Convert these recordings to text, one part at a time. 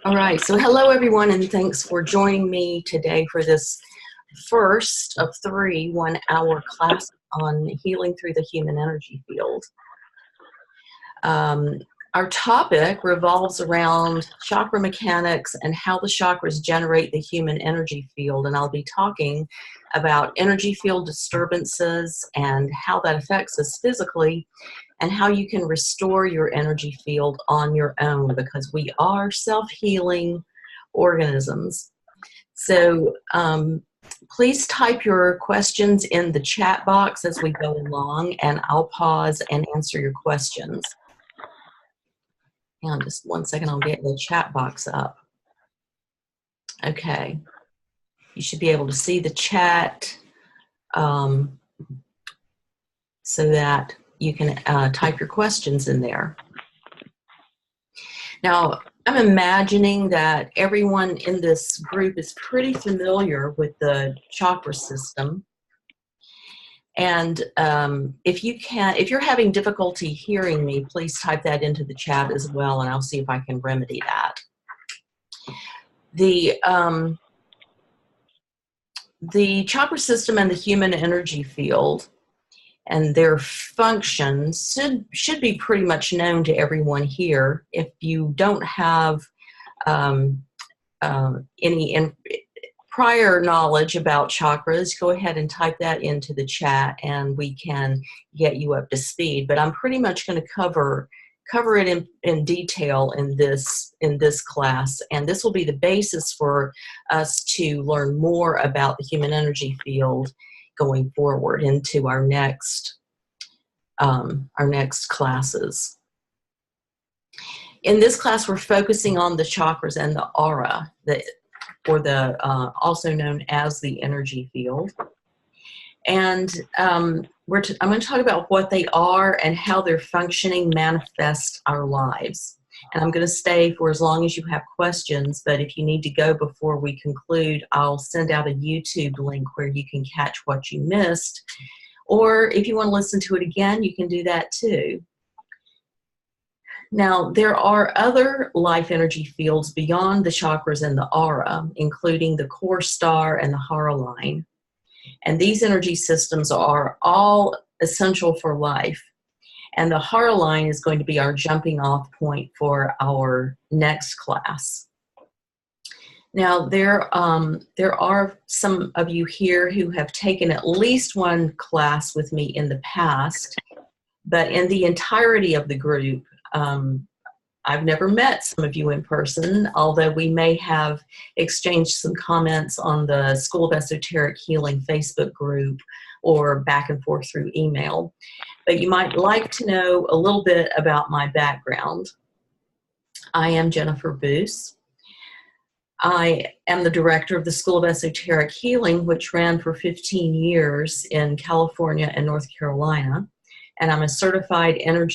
All right, so hello everyone, and thanks for joining me today for this first of 3 one-hour classes on healing through the human energy field. Our topic revolves around chakra mechanics and how the chakras generate the human energy field, and I'll be talking about energy field disturbances and how that affects us physically, and how you can restore your energy field on your own, because we are self-healing organisms. So please type your questions in the chat box as we go along, and I'll pause and answer your questions. Hang on just one second, I'll get the chat box up. Okay, you should be able to see the chat so that you can type your questions in there. Now, I'm imagining that everyone in this group is pretty familiar with the chakra system. And if you're having difficulty hearing me, please type that into the chat as well, and I'll see if I can remedy that. The chakra system and the human energy field and their functions should be pretty much known to everyone here. If you don't have any prior knowledge about chakras, go ahead and type that into the chat and we can get you up to speed. But I'm pretty much going to cover it in detail in this class, and this will be the basis for us to learn more about the human energy field going forward into our next classes. In this class, we're focusing on the chakras and the aura, also known as the energy field. And I'm going to talk about what they are and how their functioning manifests our lives. And I'm going to stay for as long as you have questions, but if you need to go before we conclude, I'll send out a YouTube link where you can catch what you missed. Or if you want to listen to it again, you can do that too. Now, there are other life energy fields beyond the chakras and the aura, including the core star and the hara line. And these energy systems are all essential for life. And the hara line is going to be our jumping off point for our next class. Now, there are some of you here who have taken at least one class with me in the past, but in the entirety of the group, I've never met some of you in person, although we may have exchanged some comments on the School of Esoteric Healing Facebook group or back and forth through email. But you might like to know a little bit about my background. I am Jennifer Boos. I am the director of the School of Esoteric Healing, which ran for 15 years in California and North Carolina. And I'm certified in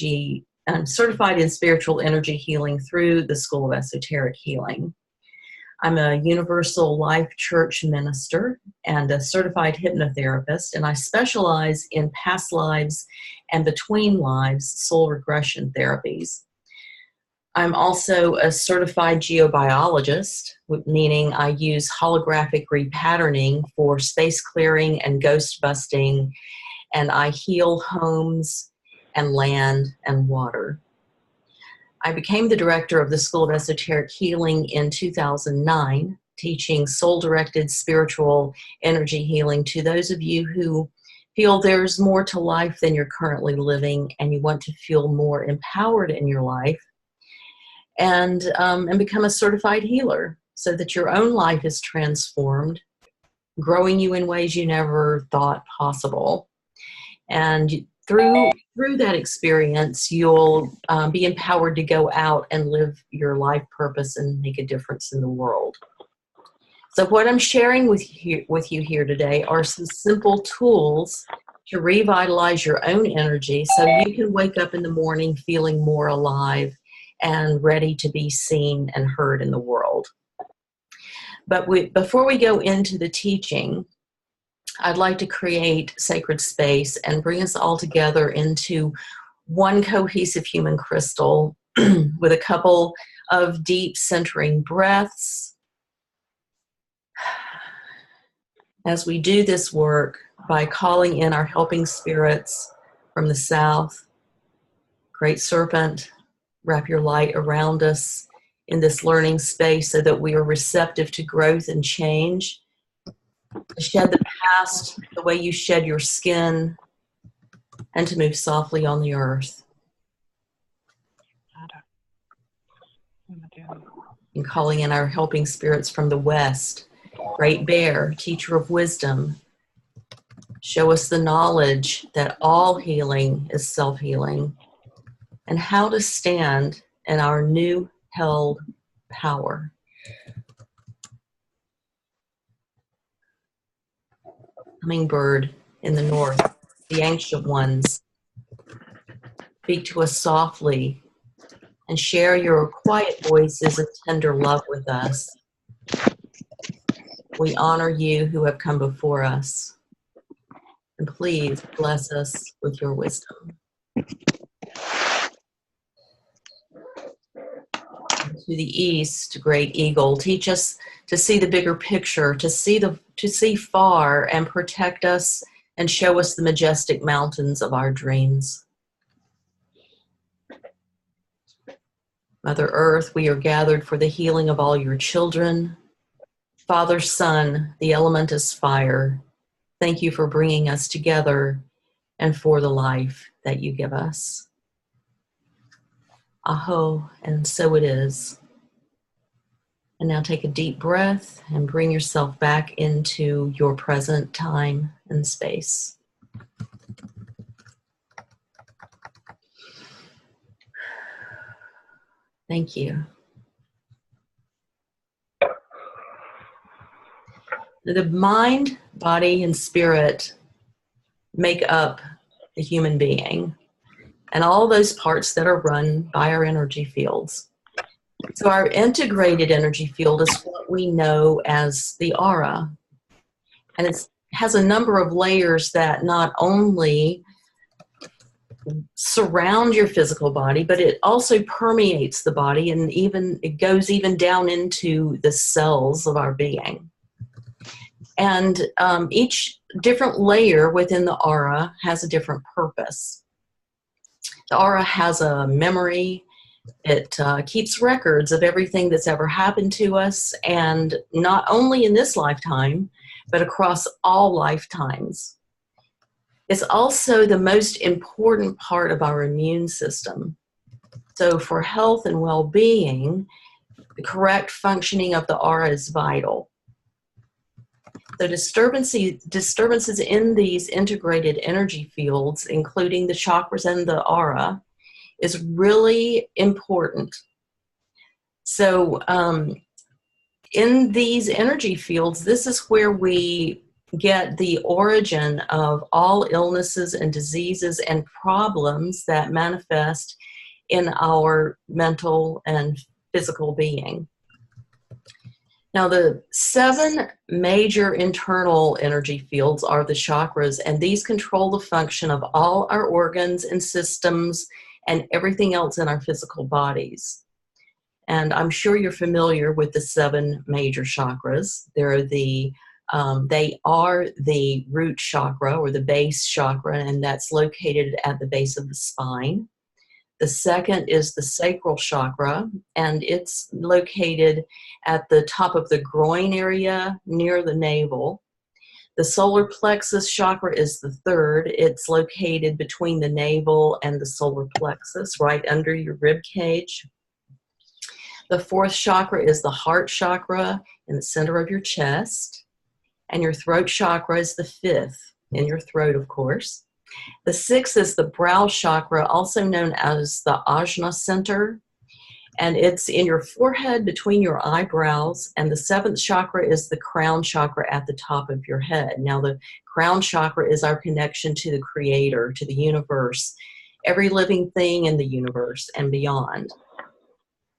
spiritual energy healing through the School of Esoteric Healing. I'm a Universal Life Church minister and a certified hypnotherapist, and I specialize in past lives and between lives soul regression therapies. I'm also a certified geobiologist, meaning I use holographic repatterning for space clearing and ghost busting, and I heal homes and land and water. I became the director of the School of Esoteric Healing in 2009, teaching soul-directed spiritual energy healing to those of you who feel there's more to life than you're currently living and you want to feel more empowered in your life, and become a certified healer so that your own life is transformed, growing you in ways you never thought possible. And through that experience, you'll be empowered to go out and live your life purpose and make a difference in the world. So what I'm sharing with you here today are some simple tools to revitalize your own energy so you can wake up in the morning feeling more alive and ready to be seen and heard in the world. But before we go into the teaching, I'd like to create sacred space and bring us all together into one cohesive human crystal with a couple of deep centering breaths. As we do this work by calling in our helping spirits from the south, Great Serpent, wrap your light around us in this learning space so that we are receptive to growth and change. To shed the past the way you shed your skin, and to move softly on the earth. And calling in our helping spirits from the west, Great Bear, teacher of wisdom, show us the knowledge that all healing is self-healing and how to stand in our new held power. Hummingbird in the north, the ancient ones, speak to us softly and share your quiet voices and tender love with us. We honor you who have come before us. And please bless us with your wisdom. To the east, Great Eagle, teach us to see the bigger picture, to see far and protect us and show us the majestic mountains of our dreams. Mother Earth, we are gathered for the healing of all your children. Father, Son, the element is fire. Thank you for bringing us together and for the life that you give us. Aho, and so it is. And now take a deep breath and bring yourself back into your present time and space. Thank you. The mind, body, and spirit make up the human being, and all those parts that are run by our energy fields. So our integrated energy field is what we know as the aura. And it has a number of layers that not only surround your physical body, but it also permeates the body, and it goes even down into the cells of our being. And each different layer within the aura has a different purpose. The aura has a memory. It keeps records of everything that's ever happened to us, and not only in this lifetime, but across all lifetimes. It's also the most important part of our immune system. So for health and well-being, the correct functioning of the aura is vital. So disturbances in these integrated energy fields, including the chakras and the aura, is really important. So in these energy fields, this is where we get the origin of all illnesses and diseases and problems that manifest in our mental and physical being. Now, the 7 major internal energy fields are the chakras, and these control the function of all our organs and systems and everything else in our physical bodies. And I'm sure you're familiar with the 7 major chakras. They are the root chakra or the base chakra, and that's located at the base of the spine. The second is the sacral chakra, and it's located at the top of the groin area near the navel. The solar plexus chakra is the third. It's located between the navel and the solar plexus, right under your rib cage. The fourth chakra is the heart chakra in the center of your chest. And your throat chakra is the 5th, in your throat, of course. The 6th is the brow chakra, also known as the Ajna center. And it's in your forehead between your eyebrows. And the 7th chakra is the crown chakra at the top of your head. Now, the crown chakra is our connection to the Creator, to the universe, every living thing in the universe and beyond.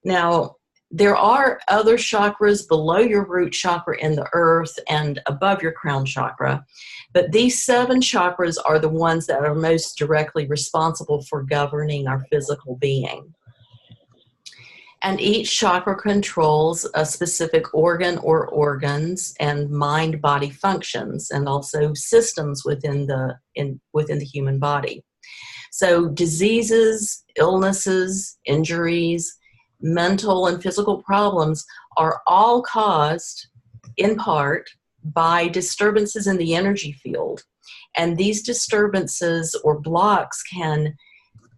Now, there are other chakras below your root chakra in the earth and above your crown chakra, but these 7 chakras are the ones that are most directly responsible for governing our physical being. And each chakra controls a specific organ or organs and mind-body functions, and also systems within the human body. So diseases, illnesses, injuries, mental and physical problems are all caused in part by disturbances in the energy field. And these disturbances or blocks can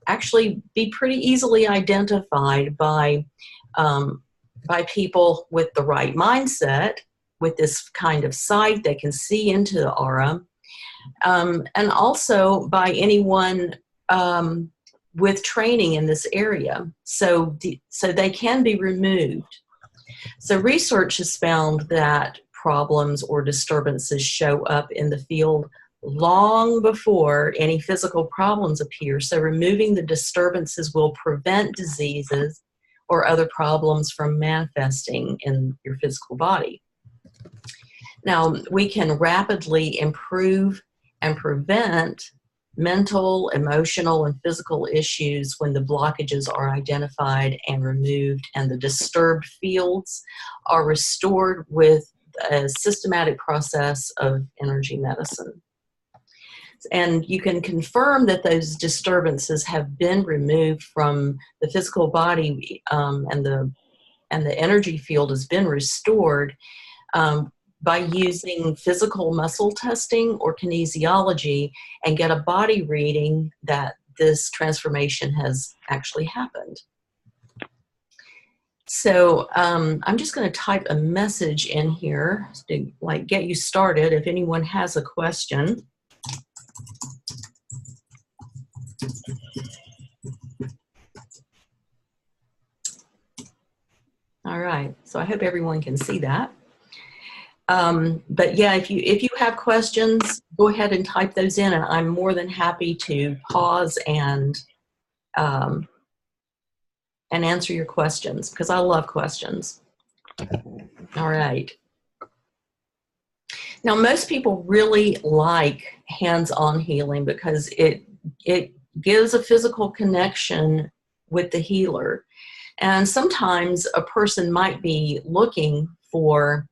actually be pretty easily identified by people with the right mindset, with this kind of sight that can see into the aura, and also by anyone with training in this area. So they can be removed. So research has found that problems or disturbances show up in the field long before any physical problems appear. So removing the disturbances will prevent diseases or other problems from manifesting in your physical body. Now, we can rapidly improve and prevent mental, emotional, and physical issues when the blockages are identified and removed and the disturbed fields are restored with a systematic process of energy medicine. And you can confirm that those disturbances have been removed from the physical body, and the energy field has been restored by using physical muscle testing or kinesiology and get a body reading that this transformation has actually happened. So I'm just going to type a message in here to get you started if anyone has a question. All right, so I hope everyone can see that. But yeah, if you have questions, go ahead and type those in, and I'm more than happy to pause and answer your questions, because I love questions. All right. Now, most people really like hands-on healing because it gives a physical connection with the healer. And sometimes a person might be looking for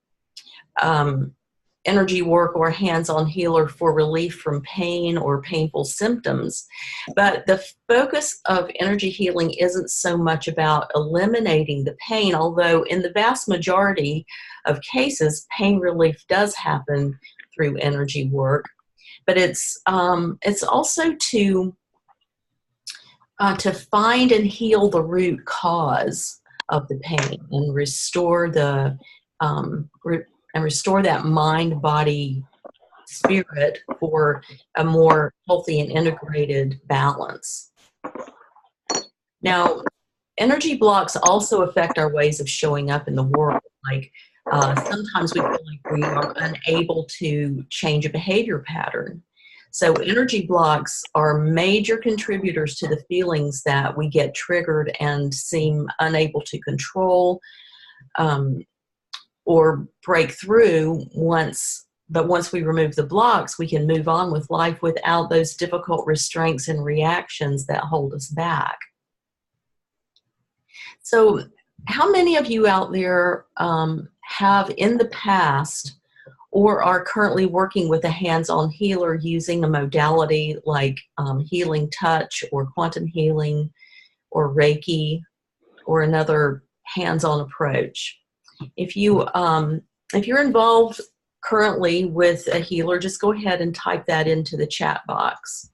energy work or hands-on healer for relief from pain or painful symptoms. But the focus of energy healing isn't so much about eliminating the pain, although in the vast majority of cases, pain relief does happen through energy work. But it's also to find and heal the root cause of the pain and restore the restore that mind, body, spirit for a more healthy and integrated balance. Now, energy blocks also affect our ways of showing up in the world. Like sometimes we feel like we are unable to change a behavior pattern. So energy blocks are major contributors to the feelings that we get triggered and seem unable to control or break through once we remove the blocks, we can move on with life without those difficult restraints and reactions that hold us back. So how many of you out there have in the past or are currently working with a hands-on healer using a modality like healing touch or quantum healing or Reiki or another hands-on approach? If you're involved currently with a healer, just go ahead and type that into the chat box.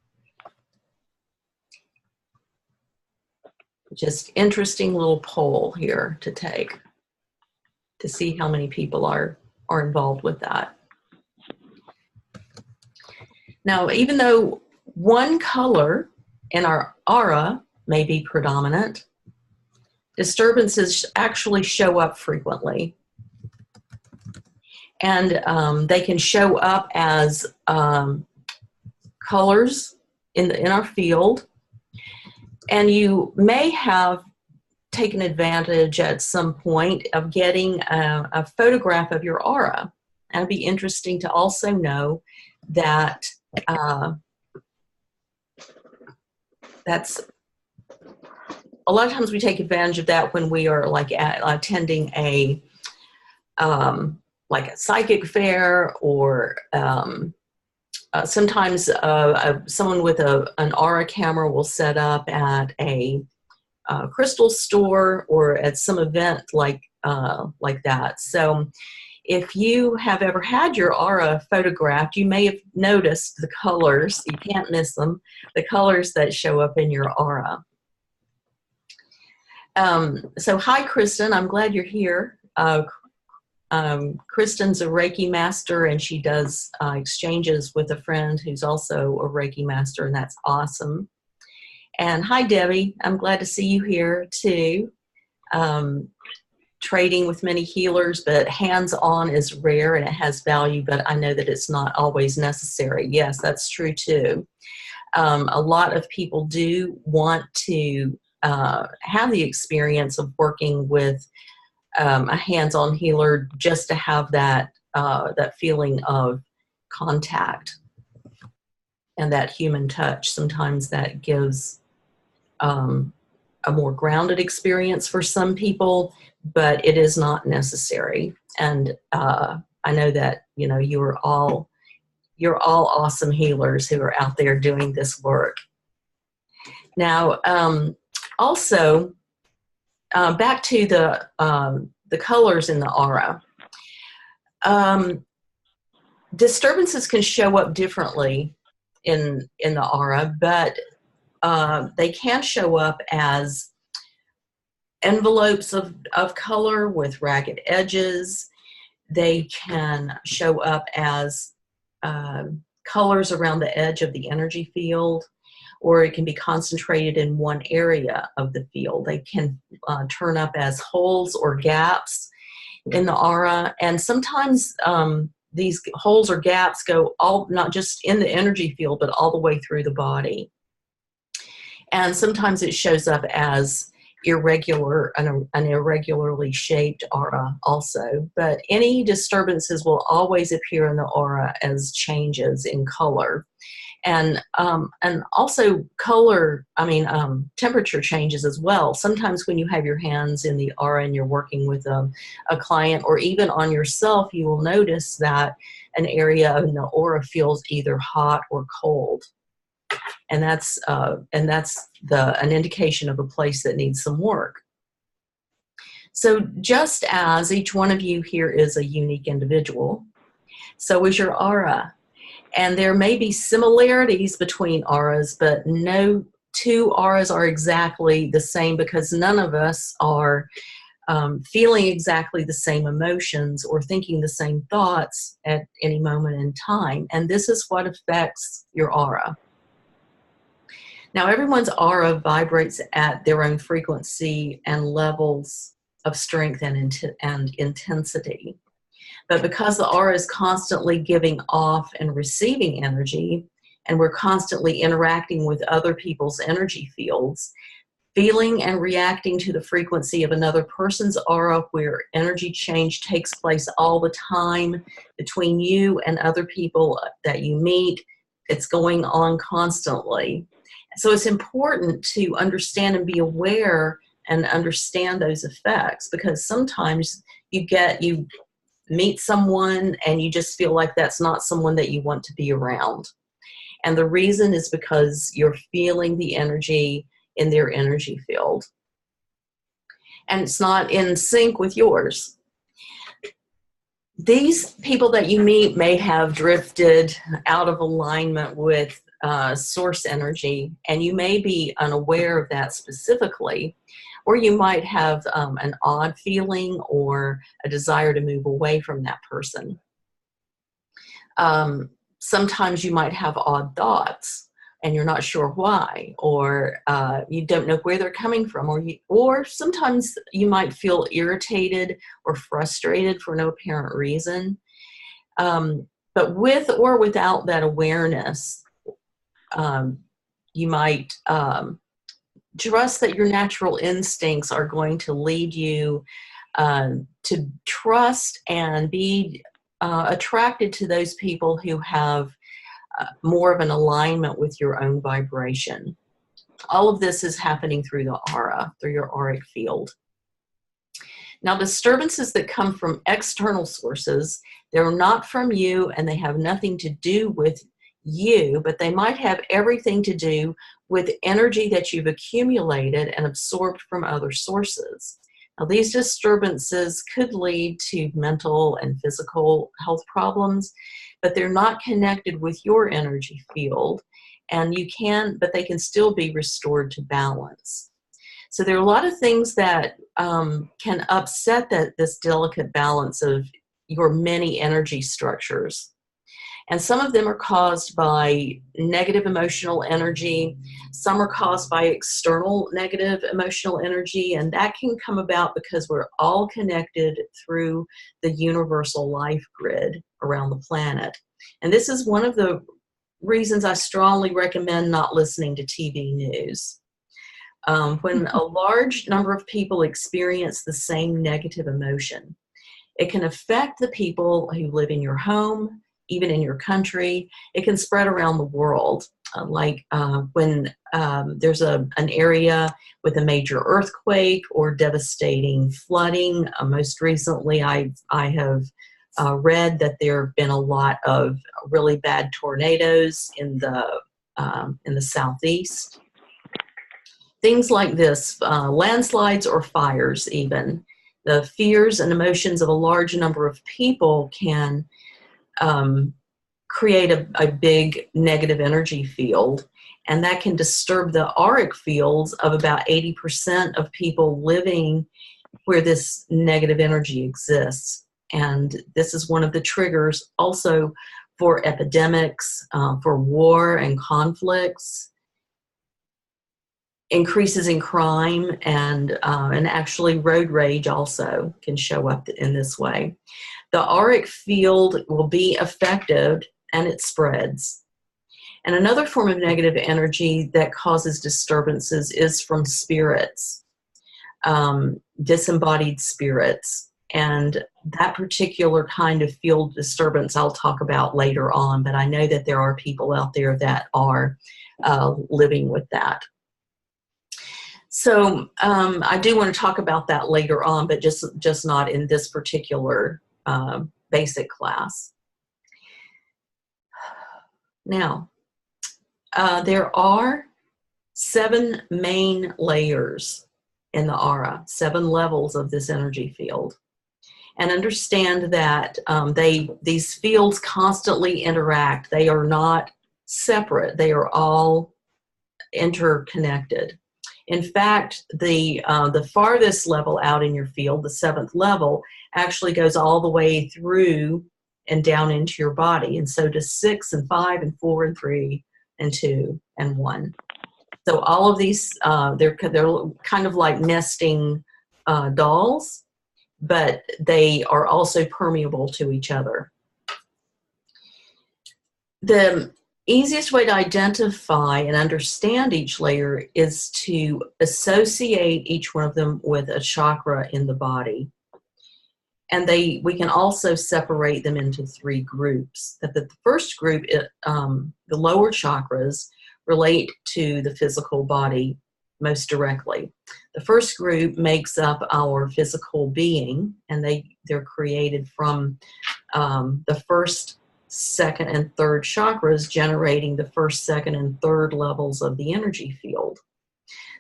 Just interesting little poll here to take to see how many people are involved with that. Now, even though one color in our aura may be predominant, disturbances actually show up frequently. And they can show up as colors in our field. And you may have taken advantage at some point of getting a photograph of your aura. And it'd be interesting to also know that that's a lot of times we take advantage of that when we are like attending like a psychic fair, or sometimes someone with an aura camera will set up at a crystal store or at some event like that. So if you have ever had your aura photographed, you may have noticed the colors. You can't miss them, the colors that show up in your aura. So hi, Kristen. I'm glad you're here. Kristen's a Reiki master, and she does exchanges with a friend who's also a Reiki master, and that's awesome. And hi, Debbie. I'm glad to see you here too. Trading with many healers, but hands-on is rare and it has value, but I know that it's not always necessary. Yes, that's true too. A lot of people do want to have the experience of working with a hands-on healer, just to have that that feeling of contact and that human touch. Sometimes that gives a more grounded experience for some people, but it is not necessary. And I know that, you know, you're all awesome healers who are out there doing this work. Now, also, back to the colors in the aura. Disturbances can show up differently in the aura, but they can show up as envelopes of color with ragged edges. They can show up as colors around the edge of the energy field, or it can be concentrated in one area of the field. They can turn up as holes or gaps in the aura, and sometimes these holes or gaps go not just in the energy field, but all the way through the body. And sometimes it shows up as an irregularly shaped aura also. But any disturbances will always appear in the aura as changes in color. And also color, temperature changes as well. Sometimes when you have your hands in the aura and you're working with a client, or even on yourself, you will notice that an area in the aura feels either hot or cold. And that's an indication of a place that needs some work. So just as each one of you here is a unique individual, so is your aura. And there may be similarities between auras, but no two auras are exactly the same, because none of us are feeling exactly the same emotions or thinking the same thoughts at any moment in time. And this is what affects your aura. Now, everyone's aura vibrates at their own frequency and levels of strength and intensity. But because the aura is constantly giving off and receiving energy, and we're constantly interacting with other people's energy fields, feeling and reacting to the frequency of another person's aura, where energy change takes place all the time between you and other people that you meet, it's going on constantly. So it's important to understand and be aware and understand those effects, because sometimes you meet someone and you just feel like that's not someone that you want to be around. And the reason is because you're feeling the energy in their energy field, and it's not in sync with yours. These people that you meet may have drifted out of alignment with source energy, and you may be unaware of that specifically, or you might have an odd feeling or a desire to move away from that person. Sometimes you might have odd thoughts and you're not sure why, or you don't know where they're coming from, or sometimes you might feel irritated or frustrated for no apparent reason. But with or without that awareness, you might trust that your natural instincts are going to lead you to trust and be attracted to those people who have more of an alignment with your own vibration. All of this is happening through the aura, through your auric field. Now, disturbances that come from external sources, they're not from you and they have nothing to do with you, but they might have everything to do with energy that you've accumulated and absorbed from other sources. Now, these disturbances could lead to mental and physical health problems, but they're not connected with your energy field, and but they can still be restored to balance. So there are a lot of things that can upset this delicate balance of your many energy structures. And some of them are caused by negative emotional energy. Some are caused by external negative emotional energy. And that can come about because we're all connected through the universal life grid around the planet. And this is one of the reasons I strongly recommend not listening to TV news. When a large number of people experience the same negative emotion, it can affect the people who live in your home, even in your country. It can spread around the world. When there's an area with a major earthquake or devastating flooding. Most recently, I have read that there have been a lot of really bad tornadoes in the southeast. Things like this, landslides or fires even. The fears and emotions of a large number of people can create a big negative energy field, and that can disturb the auric fields of about 80% of people living where this negative energy exists. And this is one of the triggers also for epidemics, for war and conflicts, increases in crime, and actually road rage also can show up in this way. The auric field will be affected and it spreads. And another form of negative energy that causes disturbances is from spirits, disembodied spirits. And that particular kind of field disturbance I'll talk about later on, but I know that there are people out there that are living with that. So I do want to talk about that later on, but just not in this particular basic class. Now, there are 7 main layers in the aura, 7 levels of this energy field. And understand that these fields constantly interact. They are not separate. They are all interconnected. In fact, the farthest level out in your field, the 7th level, actually goes all the way through and down into your body. And so does 6 and 5 and 4 and 3 and 2 and 1. So all of these, they're kind of like nesting dolls, but they are also permeable to each other. The easiest way to identify and understand each layer is to associate each one of them with a chakra in the body. And we can also separate them into 3 groups. The first group, the lower chakras, relate to the physical body most directly. The first group makes up our physical being, and they're created from the first, second, and third chakras, generating the first, second, and third levels of the energy field.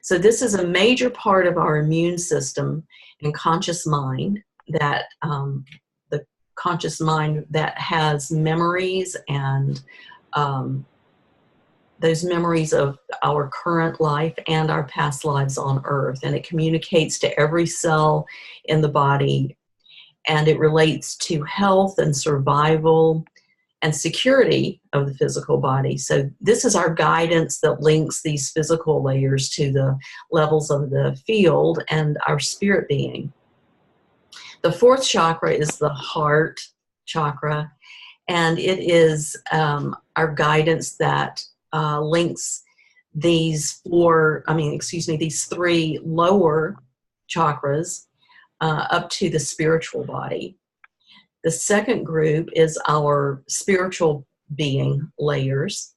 So this is a major part of our immune system and conscious mind, that the conscious mind that has memories, and those memories of our current life and our past lives on Earth. And it communicates to every cell in the body, and it relates to health and survival and security of the physical body. So this is our guidance that links these physical layers to the levels of the field and our spirit being. The 4th chakra is the heart chakra, and it is our guidance that links these 3 lower chakras up to the spiritual body. The second group is our spiritual being layers,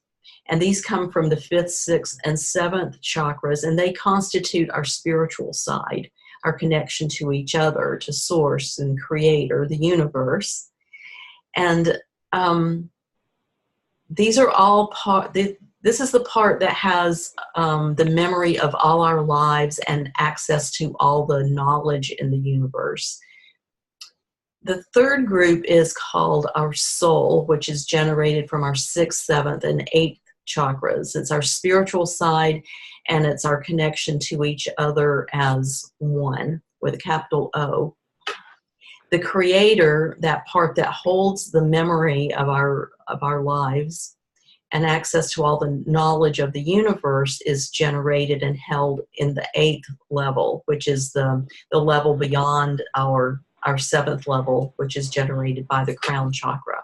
And these come from the 5th, 6th, and 7th chakras, and they constitute our spiritual side, our connection to each other, to source and creator, the universe. And these are all part, this is the part that has the memory of all our lives and access to all the knowledge in the universe. The third group is called our soul, which is generated from our 6th, 7th, and 8th chakras. It's our spiritual side, and it's our connection to each other as one, with a capital O. The creator, that part that holds the memory of our lives and access to all the knowledge of the universe, is generated and held in the 8th level, which is the level beyond our 7th level, which is generated by the crown chakra.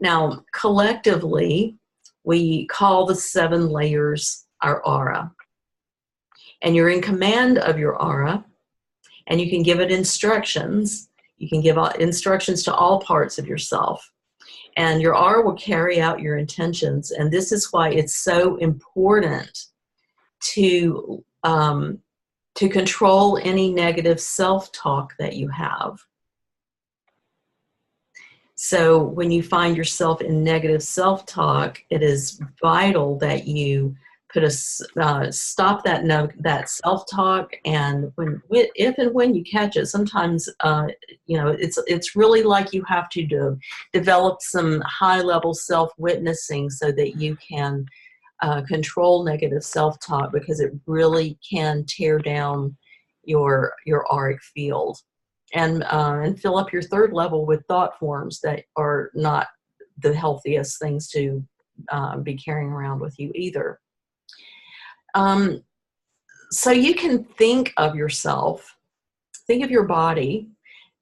Now, collectively, we call the 7 layers our aura. And you're in command of your aura, and you can give it instructions. You can give instructions to all parts of yourself. And your aura will carry out your intentions. And this is why it's so important to control any negative self-talk that you have. So when you find yourself in negative self-talk, it is vital that you put stop that self-talk, and if and when you catch it, sometimes it's really like you have to develop some high-level self-witnessing so that you can control negative self-talk, because it really can tear down your auric field and fill up your 3rd level with thought forms that are not the healthiest things to be carrying around with you either. So you can think of yourself, think of your body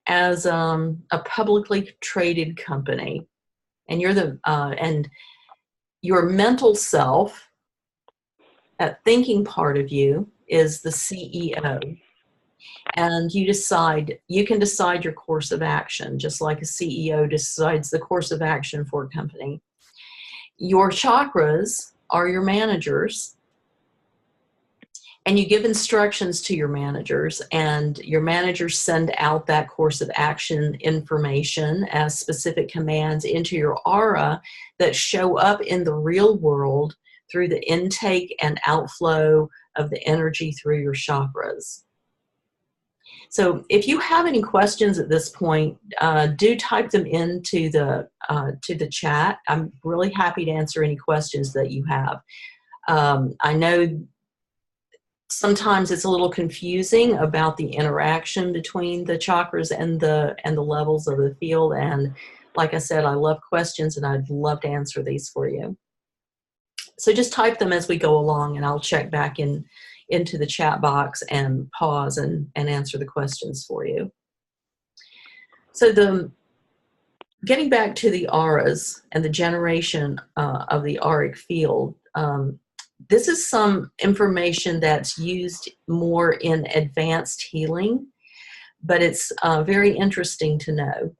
as a publicly traded company, and you're and your mental self, that thinking part of you, is the CEO. And you can decide your course of action, just like a CEO decides the course of action for a company. Your chakras are your managers, and you give instructions to your managers, and your managers send out that course of action information as specific commands into your aura that show up in the real world through the intake and outflow of the energy through your chakras. So if you have any questions at this point, do type them into the chat. I'm really happy to answer any questions that you have. I know sometimes it's a little confusing about the interaction between the chakras and the levels of the field. And like I said, I love questions, and I'd love to answer these for you. So just type them as we go along, and I'll check back into the chat box and pause and answer the questions for you. So getting back to the auras and the generation of the auric field, this is some information that's used more in advanced healing, but it's very interesting to know.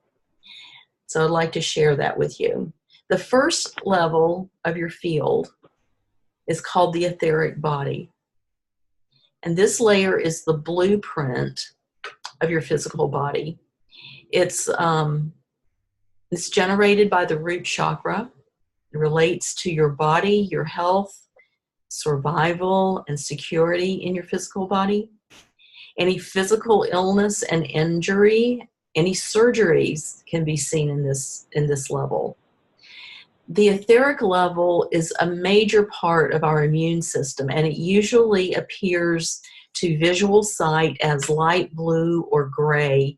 So I'd like to share that with you. The first level of your field is called the etheric body. And this layer is the blueprint of your physical body. It's generated by the root chakra. It relates to your body, your health, survival, and security in your physical body. Any physical illness and injury, any surgeries can be seen in this level. The etheric level is a major part of our immune system, and it usually appears to visual sight as light blue or gray,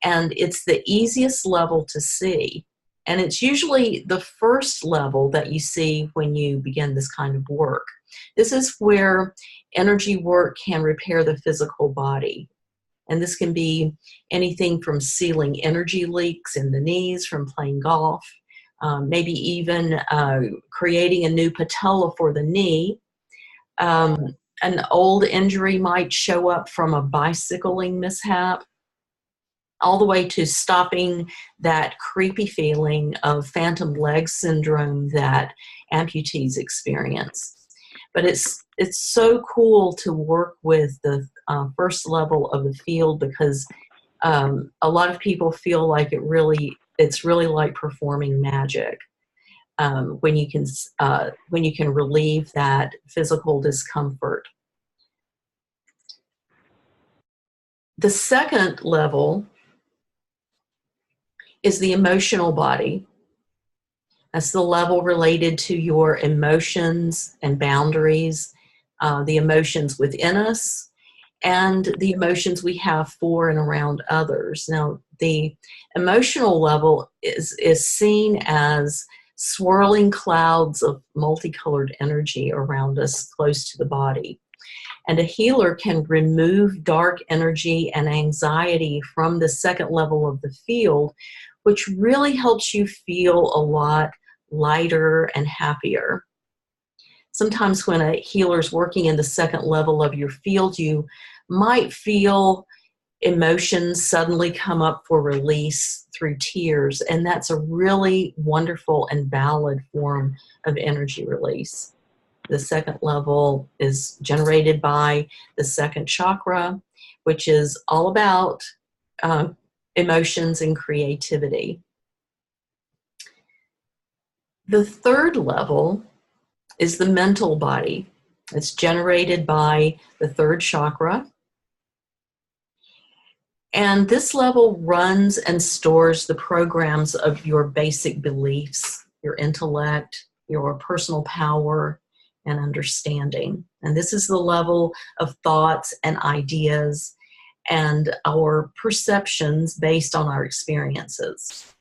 and it's the easiest level to see. And it's usually the first level that you see when you begin this kind of work. This is where energy work can repair the physical body. And this can be anything from sealing energy leaks in the knees from playing golf, maybe even creating a new patella for the knee. An old injury might show up from a bicycling mishap. all the way to stopping that creepy feeling of phantom leg syndrome that amputees experience. But it's so cool to work with the first level of the field, because a lot of people feel like it's really like performing magic when you can relieve that physical discomfort. The second level is the emotional body. That's the level related to your emotions and boundaries, the emotions within us, and the emotions we have for and around others. Now, the emotional level is seen as swirling clouds of multicolored energy around us close to the body. And a healer can remove dark energy and anxiety from the second level of the field, which really helps you feel a lot lighter and happier. Sometimes when a healer's working in the second level of your field, you might feel emotions suddenly come up for release through tears, and that's a really wonderful and valid form of energy release. The second level is generated by the second chakra, which is all about emotions and creativity. The third level is the mental body. It's generated by the third chakra. And this level runs and stores the programs of your basic beliefs, your intellect, your personal power, and understanding. And this is the level of thoughts and ideas and our perceptions based on our experiences.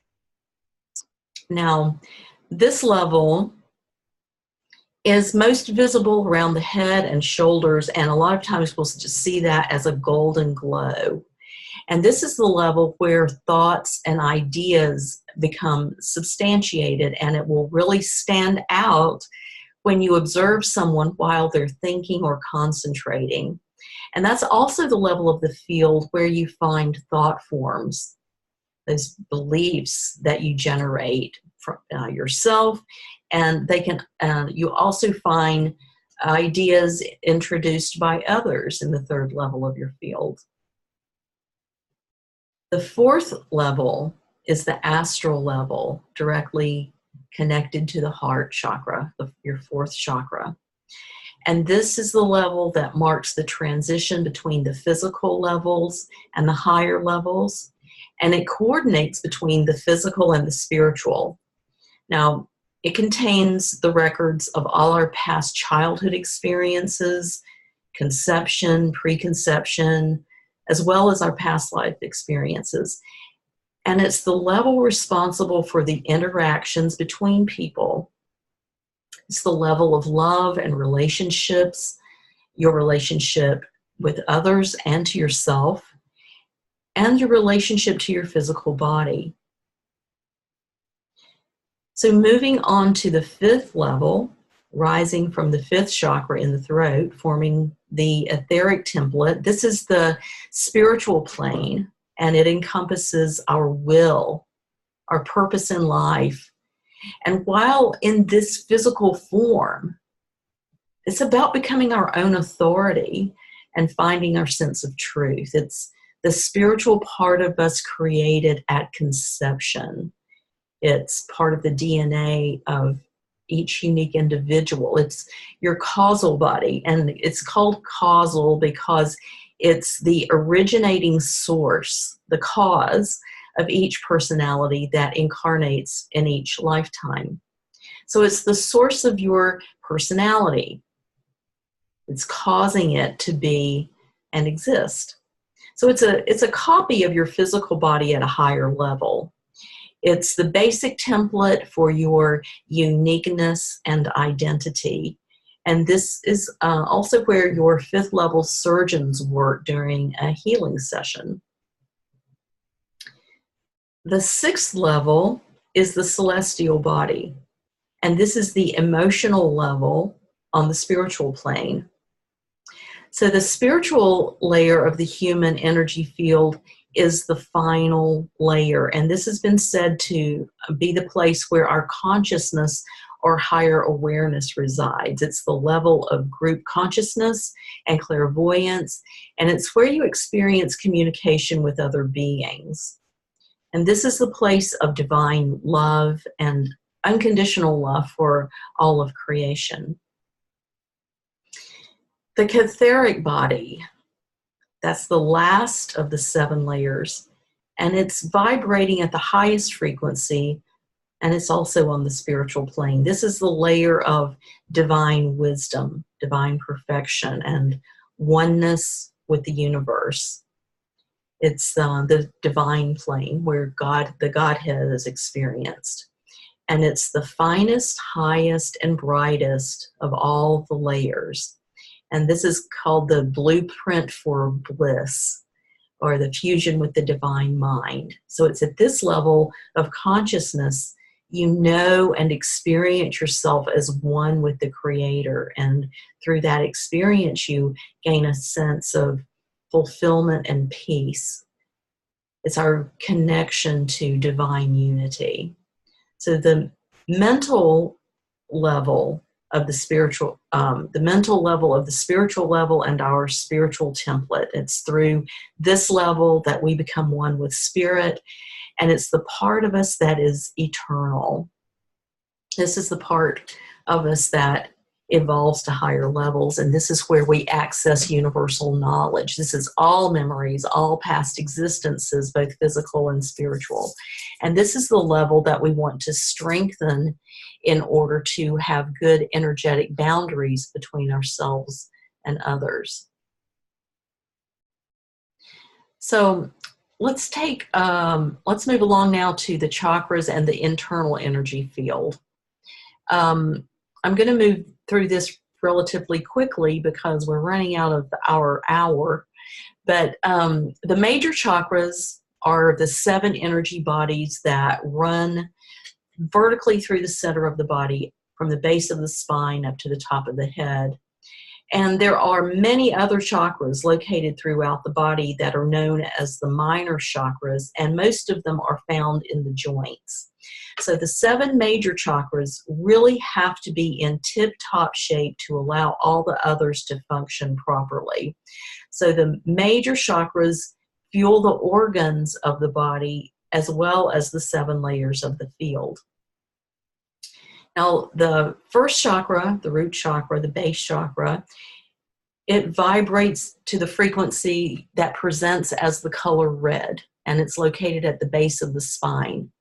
Now, this level is most visible around the head and shoulders, and a lot of times we'll just see that as a golden glow. And this is the level where thoughts and ideas become substantiated, and it will really stand out when you observe someone while they're thinking or concentrating. And that's also the level of the field where you find thought forms, those beliefs that you generate from yourself, and they can. You also find ideas introduced by others in the third level of your field. The fourth level is the astral level, directly connected to the heart chakra, your fourth chakra. And this is the level that marks the transition between the physical levels and the higher levels, and it coordinates between the physical and the spiritual. Now, it contains the records of all our past childhood experiences, conception, preconception, as well as our past life experiences. And it's the level responsible for the interactions between people. It's the level of love and relationships, your relationship with others and to yourself, and your relationship to your physical body. So moving on to the fifth level, rising from the fifth chakra in the throat, forming the etheric template. This is the spiritual plane, and it encompasses our will, our purpose in life. And while in this physical form, it's about becoming our own authority and finding our sense of truth. It's the spiritual part of us created at conception. It's part of the DNA of each unique individual. It's your causal body, and it's called causal because it's the originating source, the cause of each personality that incarnates in each lifetime. So it's the source of your personality. It's causing it to be and exist. So it's a copy of your physical body at a higher level. It's the basic template for your uniqueness and identity. And this is also where your fifth level surgeons work during a healing session. The sixth level is the celestial body. And this is the emotional level on the spiritual plane. So the spiritual layer of the human energy field is the final layer, and this has been said to be the place where our consciousness or higher awareness resides. It's the level of group consciousness and clairvoyance, and it's where you experience communication with other beings. And this is the place of divine love and unconditional love for all of creation. The etheric body, that's the last of the 7 layers, and it's vibrating at the highest frequency, and it's also on the spiritual plane. This is the layer of divine wisdom, divine perfection, and oneness with the universe. It's the divine plane where the Godhead is experienced. And it's the finest, highest, and brightest of all the layers. And this is called the blueprint for bliss, or the fusion with the divine mind. So it's at this level of consciousness you know and experience yourself as one with the Creator. And through that experience, you gain a sense of fulfillment and peace. It's our connection to divine unity. So the mental level of the spiritual, level and our spiritual template. It's through this level that we become one with spirit, and it's the part of us that is eternal. This is the part of us that evolves to higher levels, and this is where we access universal knowledge. This is all memories, all past existences, both physical and spiritual. And this is the level that we want to strengthen in order to have good energetic boundaries between ourselves and others. So let's move along now to the chakras and the internal energy field. I'm going to move through this relatively quickly because we're running out of our hour. But the major chakras are the 7 energy bodies that run vertically through the center of the body, from the base of the spine up to the top of the head. And there are many other chakras located throughout the body that are known as the minor chakras, and most of them are found in the joints. So the 7 major chakras really have to be in tip-top shape to allow all the others to function properly. So the major chakras fuel the organs of the body as well as the 7 layers of the field. Now, the first chakra, the root chakra, the base chakra, it vibrates to the frequency that presents as the color red, and it's located at the base of the spine.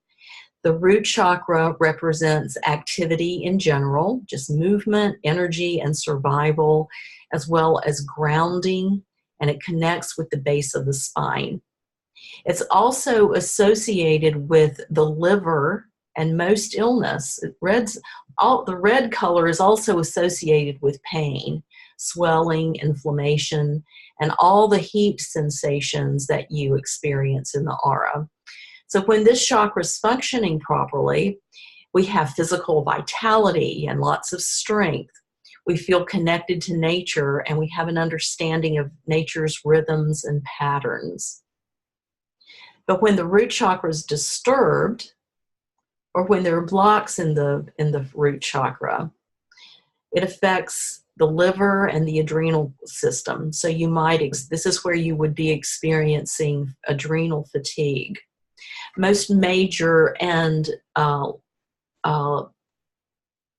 The root chakra represents activity in general, just movement, energy, and survival, as well as grounding, and it connects with the base of the spine. It's also associated with the liver and most illness. The red color is also associated with pain, swelling, inflammation, and all the heat sensations that you experience in the aura. So when this chakra is functioning properly, we have physical vitality and lots of strength. We feel connected to nature, and we have an understanding of nature's rhythms and patterns. But when the root chakra is disturbed, or when there are blocks in the root chakra, it affects the liver and the adrenal system. So this is where you would be experiencing adrenal fatigue. Most major and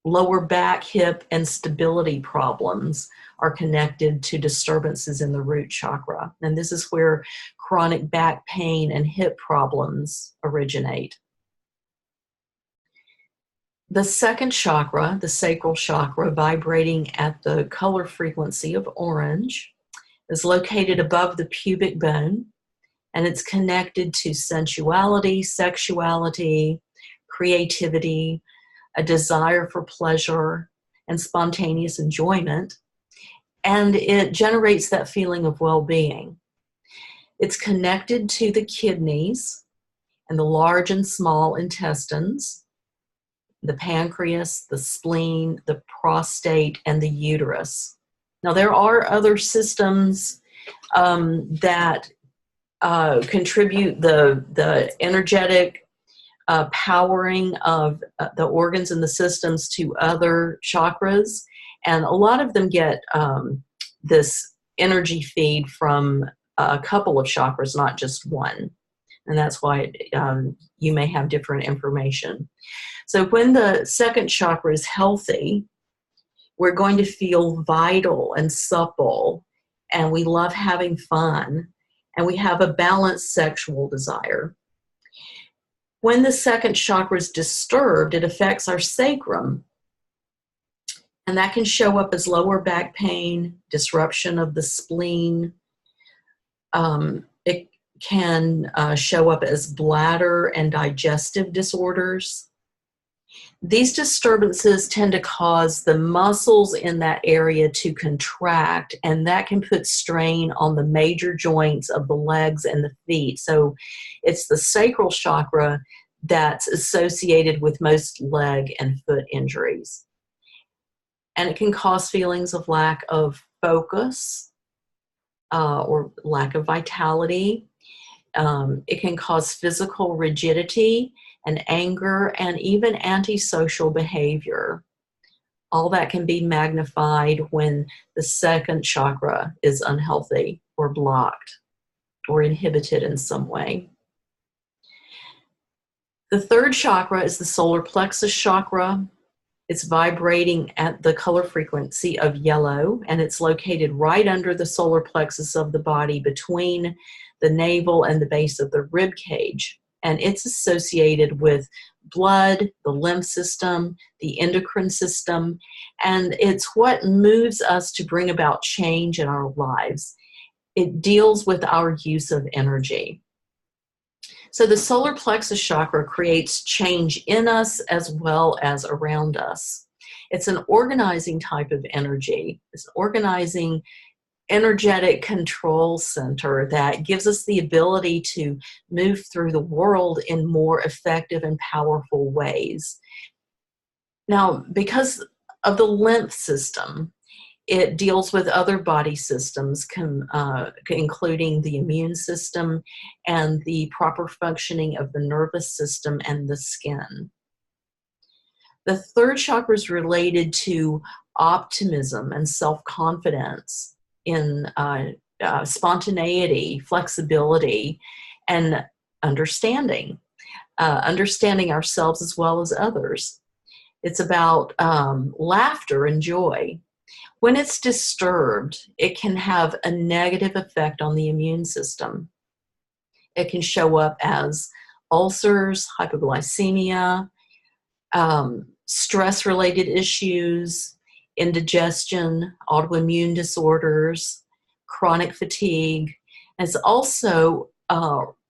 lower back, hip, and stability problems are connected to disturbances in the root chakra. And this is where chronic back pain and hip problems originate. The second chakra, the sacral chakra, vibrating at the color frequency of orange, is located above the pubic bone, and it's connected to sensuality, sexuality, creativity, a desire for pleasure, and spontaneous enjoyment, and it generates that feeling of well-being. It's connected to the kidneys and the large and small intestines, the pancreas, the spleen, the prostate, and the uterus. Now, there are other systems that contribute the energetic powering of the organs and the systems to other chakras. And a lot of them get this energy feed from a couple of chakras, not just one. And that's why you may have different information. So when the second chakra is healthy, we're going to feel vital and supple, and we love having fun, and we have a balanced sexual desire. When the second chakra is disturbed, it affects our sacrum, and that can show up as lower back pain, disruption of the spleen. It can show up as bladder and digestive disorders. These disturbances tend to cause the muscles in that area to contract, and that can put strain on the major joints of the legs and the feet. So it's the sacral chakra that's associated with most leg and foot injuries. And it can cause feelings of lack of focus or lack of vitality. It can cause physical rigidity and anger and even antisocial behavior. All that can be magnified when the second chakra is unhealthy or blocked or inhibited in some way. The third chakra is the solar plexus chakra. It's vibrating at the color frequency of yellow, and it's located right under the solar plexus of the body between the navel and the base of the rib cage. And it's associated with blood, the lymph system, the endocrine system, and it's what moves us to bring about change in our lives. It deals with our use of energy. So the solar plexus chakra creates change in us as well as around us. It's an organizing type of energy. It's an organizing energetic control center that gives us the ability to move through the world in more effective and powerful ways. Now, because of the lymph system, it deals with other body systems, including the immune system and the proper functioning of the nervous system and the skin. The third chakra is related to optimism and self-confidence, in spontaneity, flexibility, and understanding ourselves as well as others. It's about laughter and joy. When it's disturbed, it can have a negative effect on the immune system. It can show up as ulcers, hypoglycemia, stress-related issues, indigestion, autoimmune disorders, chronic fatigue. And it's also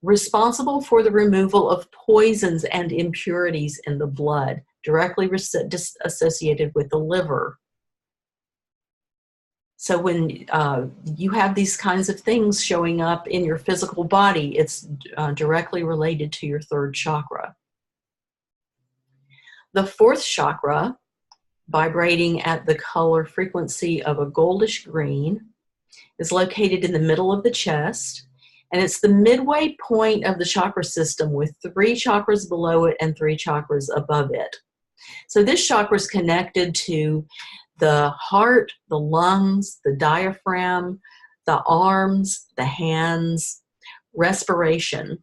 responsible for the removal of poisons and impurities in the blood, directly associated with the liver. So when you have these kinds of things showing up in your physical body, it's directly related to your third chakra. The fourth chakra, vibrating at the color frequency of a goldish green, is located in the middle of the chest, and it's the midway point of the chakra system with 3 chakras below it and 3 chakras above it. So this chakra is connected to the heart, the lungs, the diaphragm, the arms, the hands, respiration.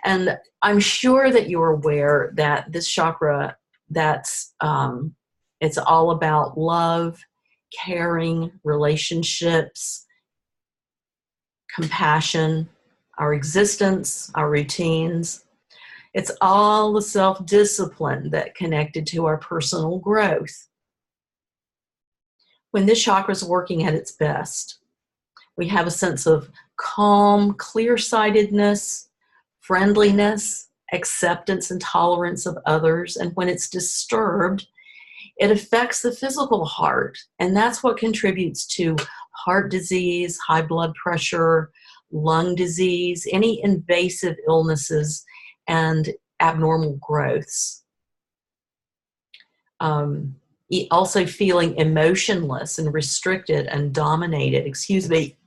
And I'm sure that you're aware that this chakra, it's all about love, caring, relationships, compassion, our existence, our routines. It's all the self-discipline that connected to our personal growth. When this chakra is working at its best, we have a sense of calm, clear-sightedness, friendliness, acceptance and tolerance of others. And when it's disturbed, it affects the physical heart, and that's what contributes to heart disease, high blood pressure, lung disease, any invasive illnesses, and abnormal growths. Also feeling emotionless and restricted and dominated. Excuse me.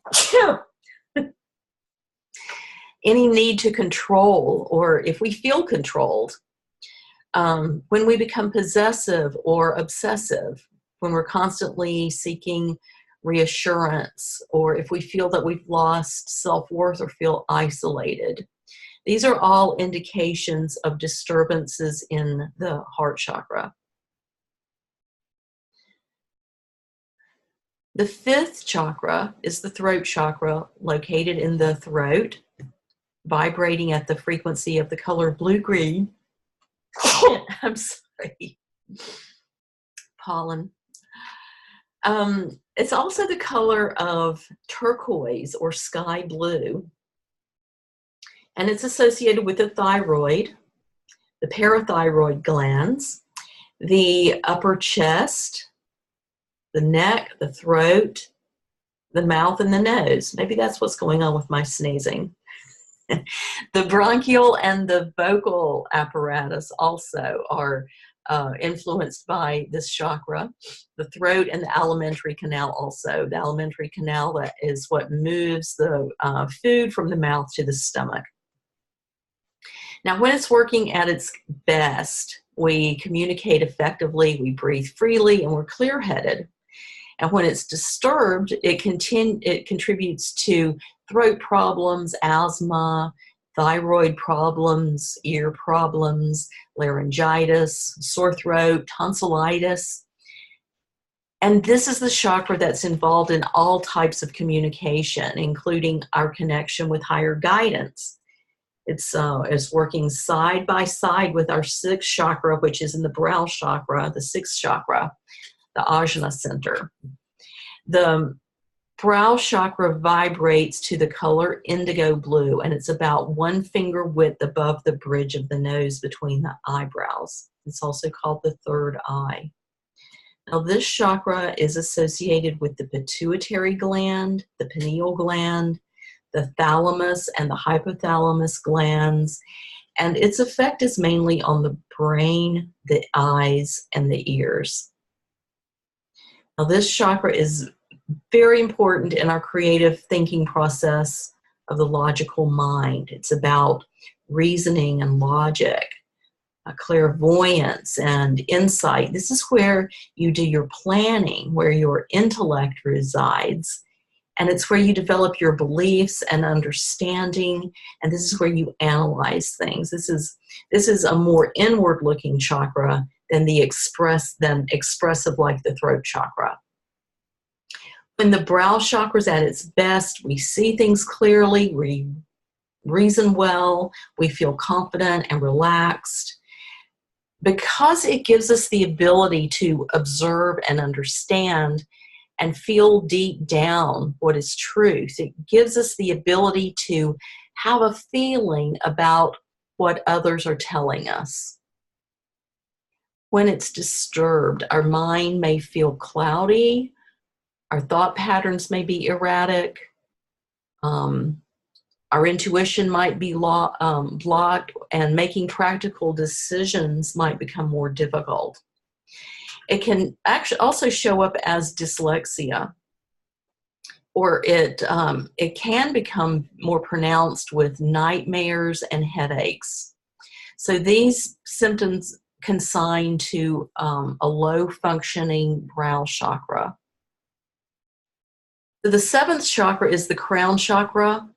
Any need to control, or if we feel controlled, when we become possessive or obsessive, when we're constantly seeking reassurance, or if we feel that we've lost self-worth or feel isolated. These are all indications of disturbances in the heart chakra. The fifth chakra is the throat chakra, located in the throat, vibrating at the frequency of the color blue-green. I'm sorry. Pollen. It's also the color of turquoise or sky blue. And it's associated with the thyroid, the parathyroid glands, the upper chest, the neck, the throat, the mouth, and the nose. Maybe that's what's going on with my sneezing. The bronchial and the vocal apparatus also are influenced by this chakra. The throat and the alimentary canal also. The alimentary canal, that is what moves the food from the mouth to the stomach. Now, when it's working at its best, we communicate effectively, we breathe freely, and we're clear-headed. And when it's disturbed, it contributes to throat problems, asthma, thyroid problems, ear problems, laryngitis, sore throat, tonsillitis. And this is the chakra that's involved in all types of communication, including our connection with higher guidance. It's working side by side with our sixth chakra, which is in the brow chakra, the sixth chakra, the ajna center. The brow chakra vibrates to the color indigo blue, and it's about 1 finger width above the bridge of the nose between the eyebrows. It's also called the third eye. Now, this chakra is associated with the pituitary gland, the pineal gland, the thalamus and the hypothalamus glands, and its effect is mainly on the brain, the eyes, and the ears. Now, this chakra is very important in our creative thinking process of the logical mind. It's about reasoning and logic, clairvoyance and insight. This is where you do your planning, where your intellect resides. And it's where you develop your beliefs and understanding, and this is where you analyze things. This is a more inward-looking chakra than expressive like the throat chakra. When the brow chakra is at its best, we see things clearly, we reason well, we feel confident and relaxed. Because it gives us the ability to observe and understand and feel deep down what is truth. It gives us the ability to have a feeling about what others are telling us. When it's disturbed, our mind may feel cloudy, our thought patterns may be erratic, our intuition might be blocked, and making practical decisions might become more difficult. It can actually also show up as dyslexia, or it can become more pronounced with nightmares and headaches. So these symptoms consign to a low-functioning brow chakra. So the seventh chakra is the crown chakra,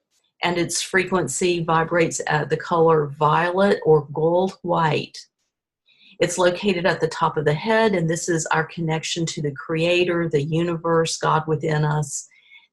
and its frequency vibrates at the color violet or gold white. It's located at the top of the head, and this is our connection to the Creator, the universe, God within us.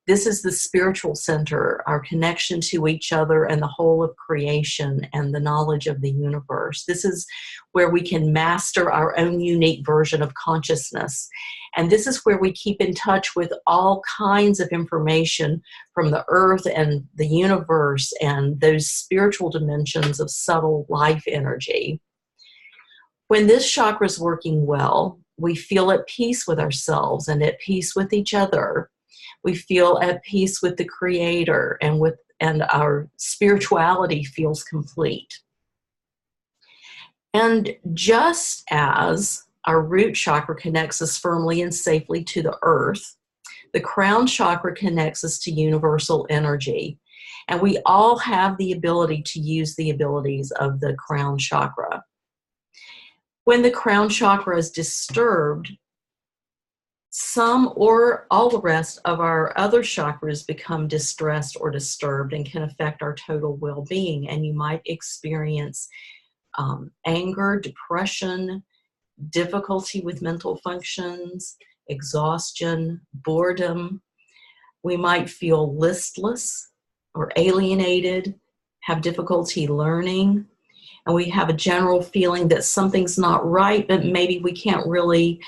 This is the spiritual center, our connection to each other and the whole of creation and the knowledge of the universe. This is where we can master our own unique version of consciousness. And this is where we keep in touch with all kinds of information from the earth and the universe and those spiritual dimensions of subtle life energy. When this chakra is working well, we feel at peace with ourselves and at peace with each other. We feel at peace with the Creator, and our spirituality feels complete. And just as Our root chakra connects us firmly and safely to the earth. The crown chakra connects us to universal energy. And we all have the ability to use the abilities of the crown chakra. When the crown chakra is disturbed, some or all the rest of our other chakras become distressed or disturbed and can affect our total well-being. And you might experience anger, depression, difficulty with mental functions, exhaustion, boredom. We might feel listless or alienated, have difficulty learning, and we have a general feeling that something's not right, but maybe we can't really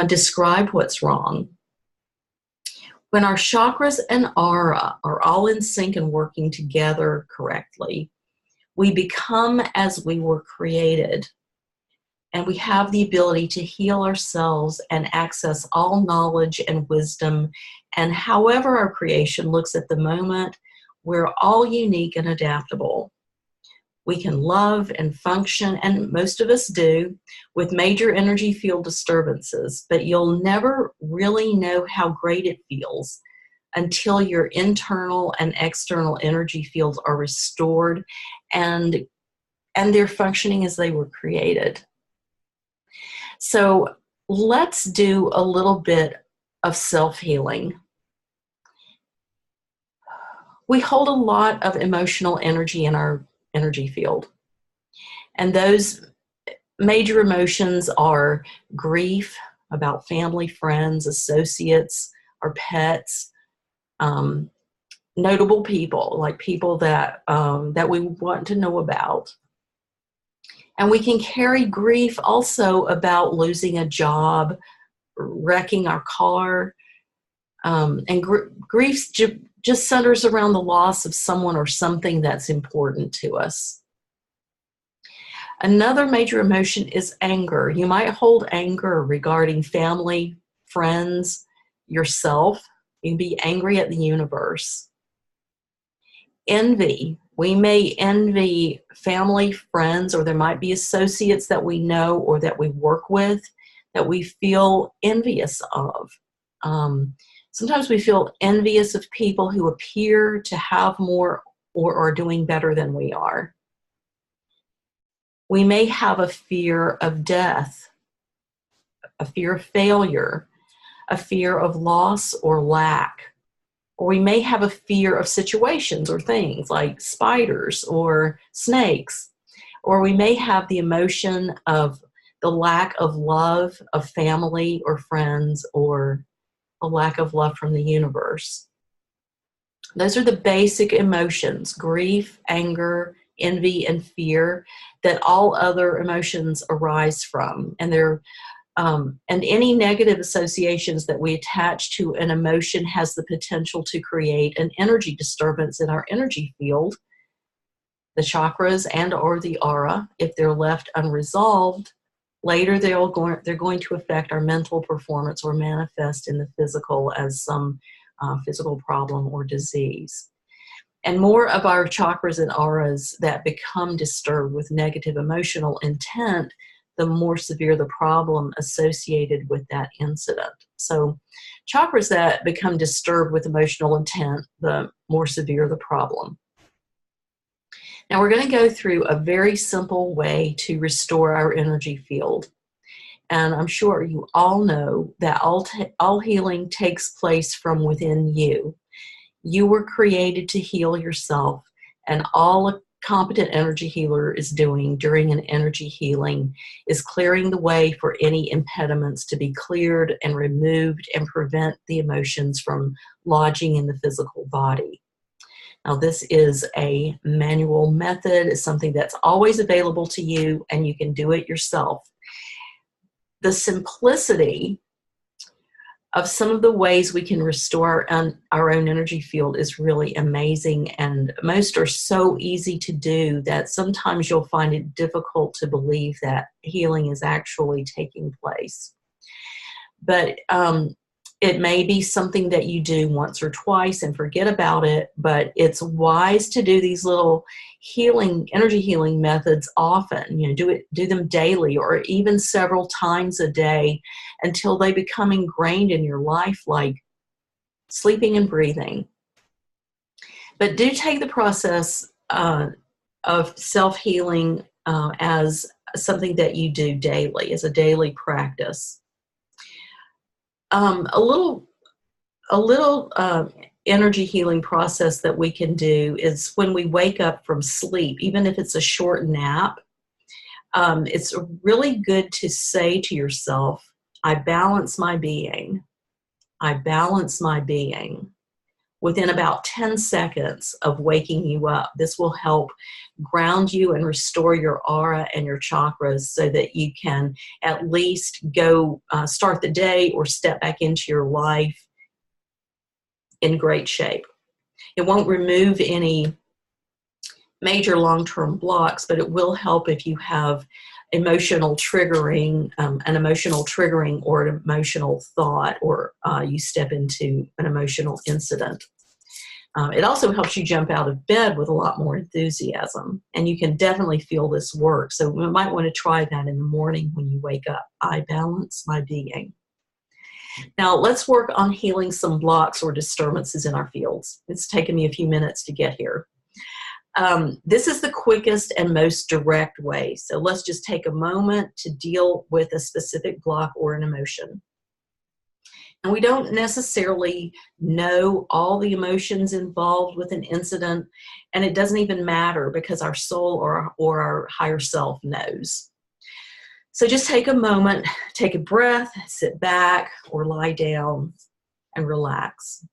describe what's wrong. When our chakras and aura are all in sync and working together correctly, we become as we were created, and we have the ability to heal ourselves and access all knowledge and wisdom. And however our creation looks at the moment, we're all unique and adaptable. We can love and function, and most of us do, with major energy field disturbances, but you'll never really know how great it feels until your internal and external energy fields are restored and they're functioning as they were created. So let's do a little bit of self-healing. We hold a lot of emotional energy in our energy field. And those major emotions are grief about family, friends, associates, our pets, notable people, like people that we want to know about. And we can carry grief also about losing a job, wrecking our car, and grief just centers around the loss of someone or something that's important to us. Another major emotion is anger. You might hold anger regarding family, friends, yourself. You can be angry at the universe. Envy. We may envy family, friends, or there might be associates that we know or that we work with that we feel envious of. Sometimes we feel envious of people who appear to have more or are doing better than we are. We may have a fear of death, a fear of failure, a fear of loss or lack. Or we may have a fear of situations or things like spiders or snakes. Or we may have the emotion of the lack of love of family or friends, or a lack of love from the universe. Those are the basic emotions: grief, anger, envy, and fear, that all other emotions arise from. And and any negative associations that we attach to an emotion has the potential to create an energy disturbance in our energy field, the chakras and or the aura. If they're left unresolved, later they're going to affect our mental performance or manifest in the physical as some physical problem or disease. And more of our chakras and auras that become disturbed with negative emotional intent, the more severe the problem associated with that incident. So chakras that become disturbed with emotional intent, the more severe the problem. Now we're going to go through a very simple way to restore our energy field. And I'm sure you all know that all healing takes place from within you. You were created to heal yourself, and all a competent energy healer is doing during an energy healing is clearing the way for any impediments to be cleared and removed and prevent the emotions from lodging in the physical body. Now, this is a manual method. It's something that's always available to you, and you can do it yourself. The simplicity of some of the ways we can restore our own energy field is really amazing, and most are so easy to do that sometimes you'll find it difficult to believe that healing is actually taking place. But It may be something that you do once or twice and forget about it, but it's wise to do these little energy healing methods often. Do them daily or even several times a day until they become ingrained in your life, like sleeping and breathing. But do take the process of self-healing as something that you do daily, as a daily practice. A little energy healing process that we can do is when we wake up from sleep, even if it's a short nap, it's really good to say to yourself, I balance my being. I balance my being. Within about 10 seconds of waking you up, this will help ground you and restore your aura and your chakras so that you can at least go start the day or step back into your life in great shape. It won't remove any major long-term blocks, but it will help if you have an emotional triggering or an emotional thought, or you step into an emotional incident. It also helps you jump out of bed with a lot more enthusiasm, and you can definitely feel this work. So you might want to try that in the morning when you wake up. I balance my being. Now let's work on healing some blocks or disturbances in our fields. It's taken me a few minutes to get here. This is the quickest and most direct way. So let's just take a moment to deal with a specific block or an emotion. And we don't necessarily know all the emotions involved with an incident, and it doesn't even matter because our soul or our higher self knows. So just take a moment, take a breath, sit back or lie down and relax.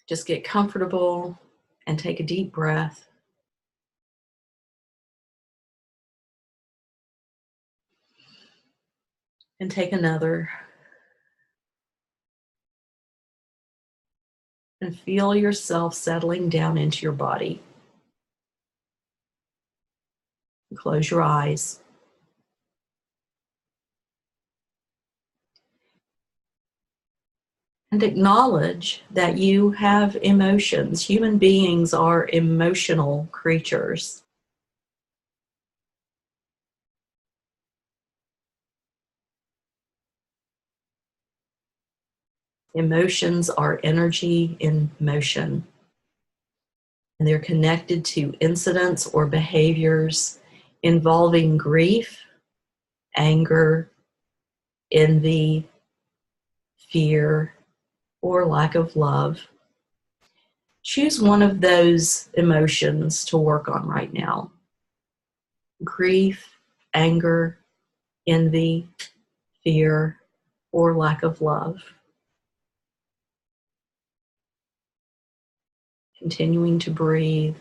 Just get comfortable and take a deep breath. And take another. And feel yourself settling down into your body. Close your eyes. And acknowledge that you have emotions. Human beings are emotional creatures. Emotions are energy in motion, and they're connected to incidents or behaviors involving grief, anger, envy, fear, or lack of love. Choose one of those emotions to work on right now. Grief, anger, envy, fear, or lack of love. Continuing to breathe.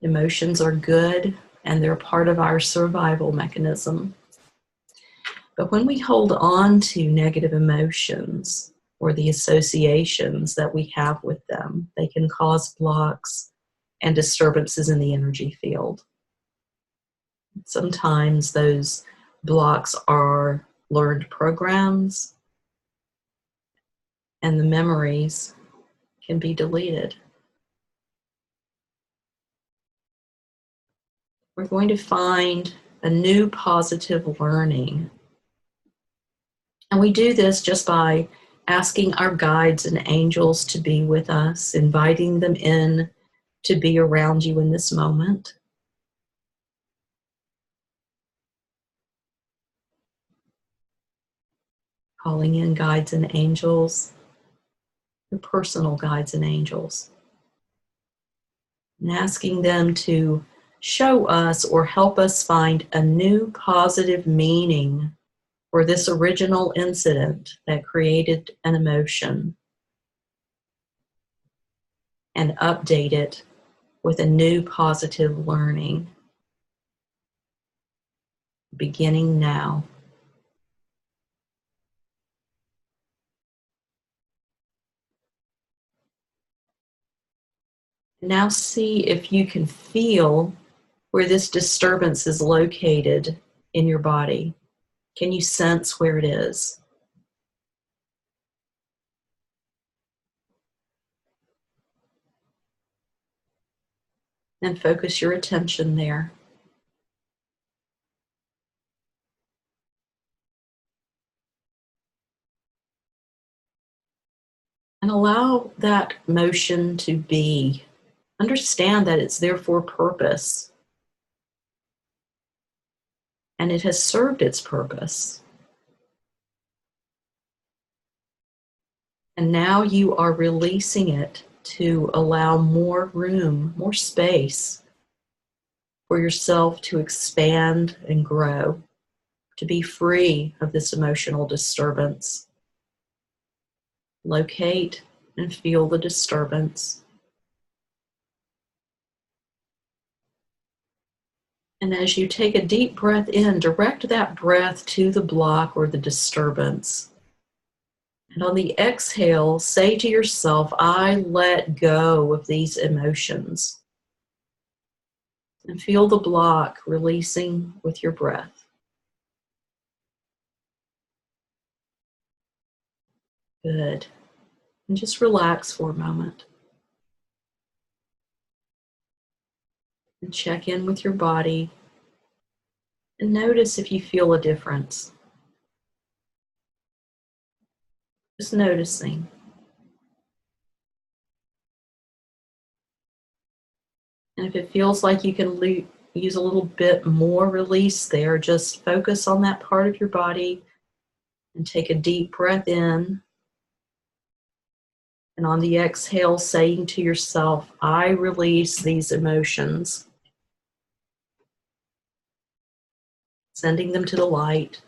Emotions are good and they're part of our survival mechanism. But when we hold on to negative emotions or the associations that we have with them, they can cause blocks and disturbances in the energy field. Sometimes those blocks are learned programs, and the memories can be deleted. We're going to find a new positive learning. And we do this just by asking our guides and angels to be with us, inviting them in to be around you in this moment. Calling in guides and angels, your personal guides and angels, and asking them to show us or help us find a new positive meaning for this original incident that created an emotion, and update it with a new positive learning, beginning now. Now see if you can feel where this disturbance is located in your body? Can you sense where it is? And focus your attention there. And allow that motion to be. Understand that it's there for a purpose. And it has served its purpose. And now you are releasing it to allow more room, more space for yourself to expand and grow, to be free of this emotional disturbance. Locate and feel the disturbance. And as you take a deep breath in, direct that breath to the block or the disturbance. And on the exhale, say to yourself, I let go of these emotions. And feel the block releasing with your breath. Good. And just relax for a moment. And check in with your body. And notice if you feel a difference. Just noticing. And if it feels like you can use a little bit more release there, just focus on that part of your body and take a deep breath in. And on the exhale, saying to yourself, I release these emotions. Sending them to the light.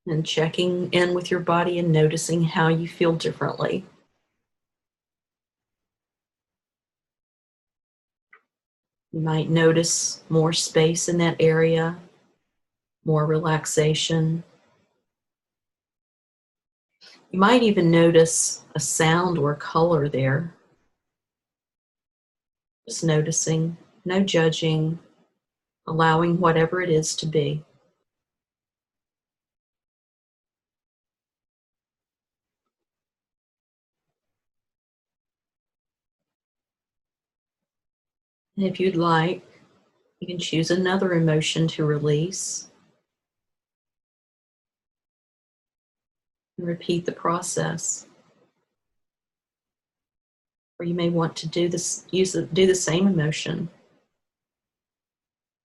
And checking in with your body and noticing how you feel differently. You might notice more space in that area, more relaxation. You might even notice a sound or color there. Just noticing, no judging, allowing whatever it is to be. And if you'd like, you can choose another emotion to release. And repeat the process. Or you may want to do the same emotion.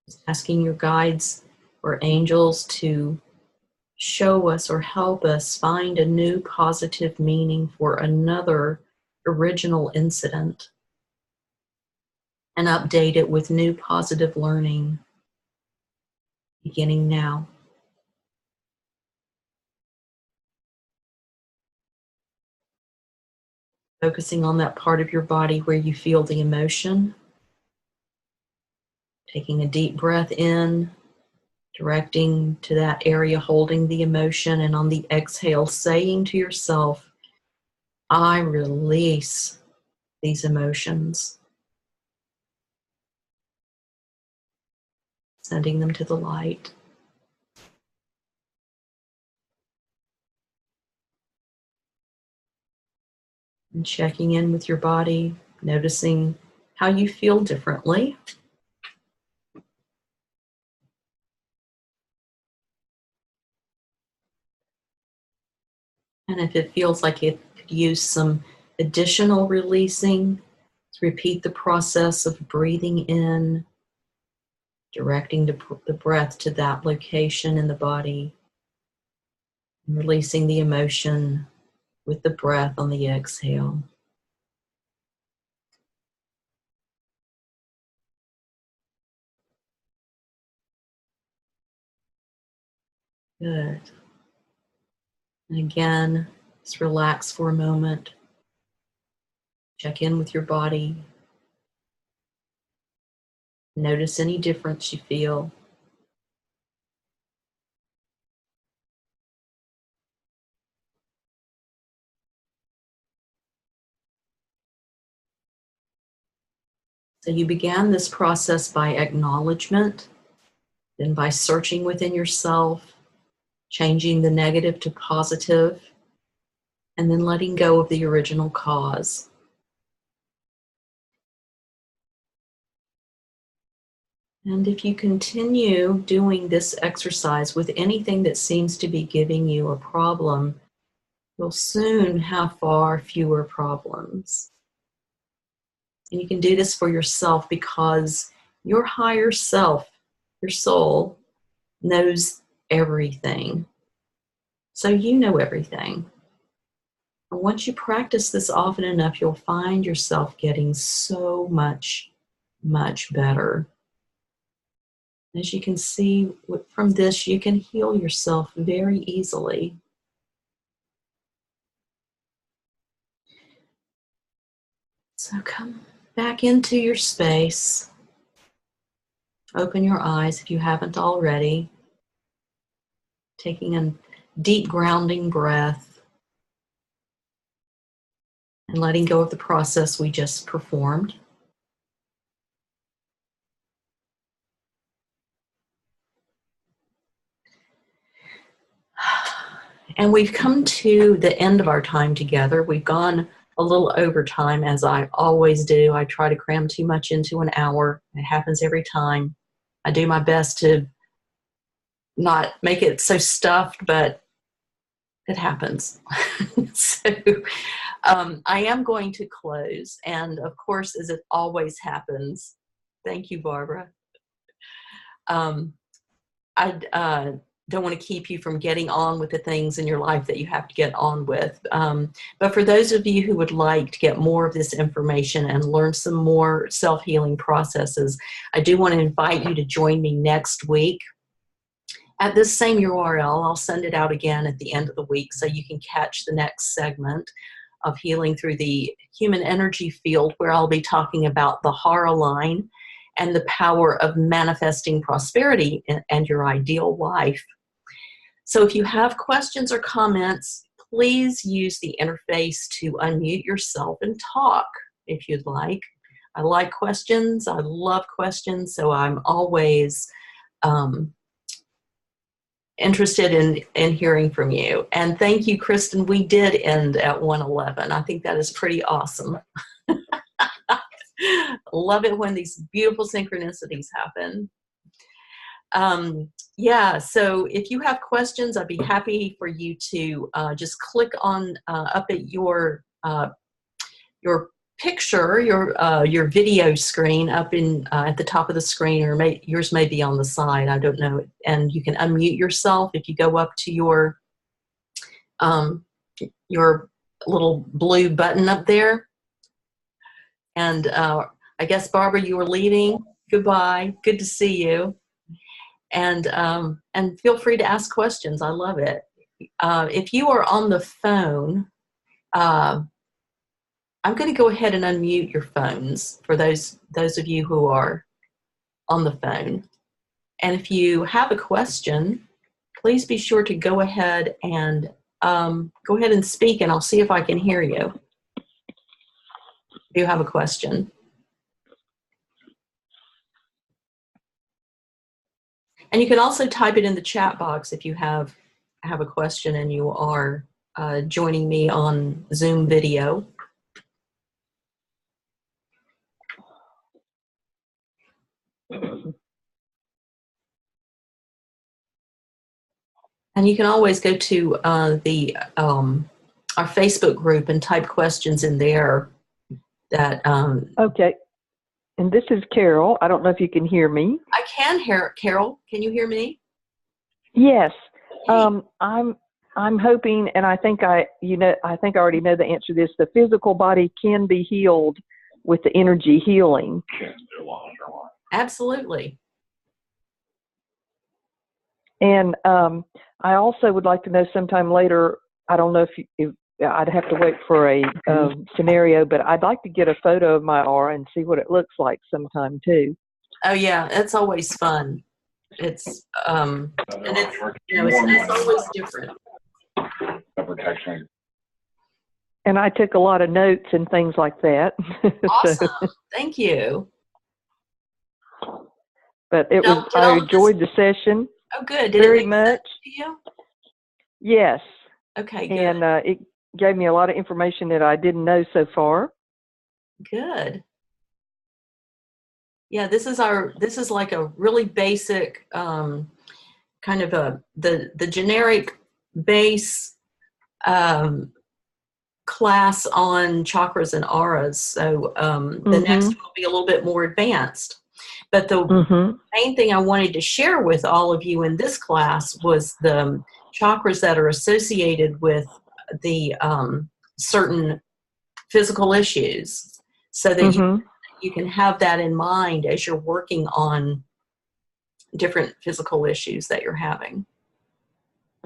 Just asking your guides or angels to show us or help us find a new positive meaning for another original incident and update it with new positive learning beginning now. Focusing on that part of your body where you feel the emotion. Taking a deep breath in, directing to that area holding the emotion, and on the exhale, saying to yourself, I release these emotions. Sending them to the light. And checking in with your body, noticing how you feel differently. And if it feels like it could use some additional releasing, repeat the process of breathing in, directing the breath to that location in the body, and releasing the emotion with the breath on the exhale. Good. And again, just relax for a moment. Check in with your body. Notice any difference you feel. So you began this process by acknowledgement, then by searching within yourself, changing the negative to positive, and then letting go of the original cause. And if you continue doing this exercise with anything that seems to be giving you a problem, you'll soon have far fewer problems. And you can do this for yourself because your higher self, your soul, knows everything. So you know everything. And once you practice this often enough, you'll find yourself getting so much, much better. As you can see from this, you can heal yourself very easily. So come back into your space. Open your eyes if you haven't already. Taking a deep grounding breath and letting go of the process we just performed. And we've come to the end of our time together. We've gone a little over time, as I always do. I try to cram too much into an hour. It happens every time. I do my best to not make it so stuffed, but it happens. So I am going to close. And of course, as it always happens, thank you, Barbara. I don't want to keep you from getting on with the things in your life that you have to get on with. But for those of you who would like to get more of this information and learn some more self-healing processes, I do want to invite you to join me next week at this same URL. I'll send it out again at the end of the week so you can catch the next segment of Healing Through the Human Energy Field, where I'll be talking about the Hara line and the power of manifesting prosperity and your ideal life. So if you have questions or comments, please use the interface to unmute yourself and talk if you'd like. I like questions. I love questions. So I'm always interested in hearing from you. And thank you, Kristen. We did end at 1:11. I think that is pretty awesome. Love it when these beautiful synchronicities happen. Yeah, so if you have questions, I'd be happy for you to just click on up at your picture, your video screen up in at the top of the screen, or yours may be on the side, I don't know. And you can unmute yourself if you go up to your little blue button up there. And I guess, Barbara, you were leaving. Goodbye. Good to see you. And feel free to ask questions. I love it. If you are on the phone, I'm going to go ahead and unmute your phones for those of you who are on the phone. And if you have a question, please be sure to go ahead and speak, and I'll see if I can hear you. If you have a question. And you can also type it in the chat box if you have a question and you are joining me on Zoom video. And you can always go to our Facebook group and type questions in there. Okay. And this is Carol. I don't know if you can hear me. I can hear Carol. Can you hear me? Yes. I'm hoping, and I think I already know the answer to this. The physical body can be healed with the energy healing. Absolutely. And I also would like to know sometime later. I don't know if I'd have to wait for a scenario, but I'd like to get a photo of my aura and see what it looks like sometime too. Oh yeah, that's always fun. It's and it's always different. And I took a lot of notes and things like that. Awesome. Thank you. But it was, Did I all of this, enjoyed the session oh good, did it very make much. sense to you? Yes. Okay, good. And it gave me a lot of information that I didn't know so far. Good. Yeah, this is like a really basic kind of the generic base class on chakras and auras. So the next will be a little bit more advanced. But the main thing I wanted to share with all of you in this class was the chakras that are associated with the certain physical issues, so that you can have that in mind as you're working on different physical issues that you're having.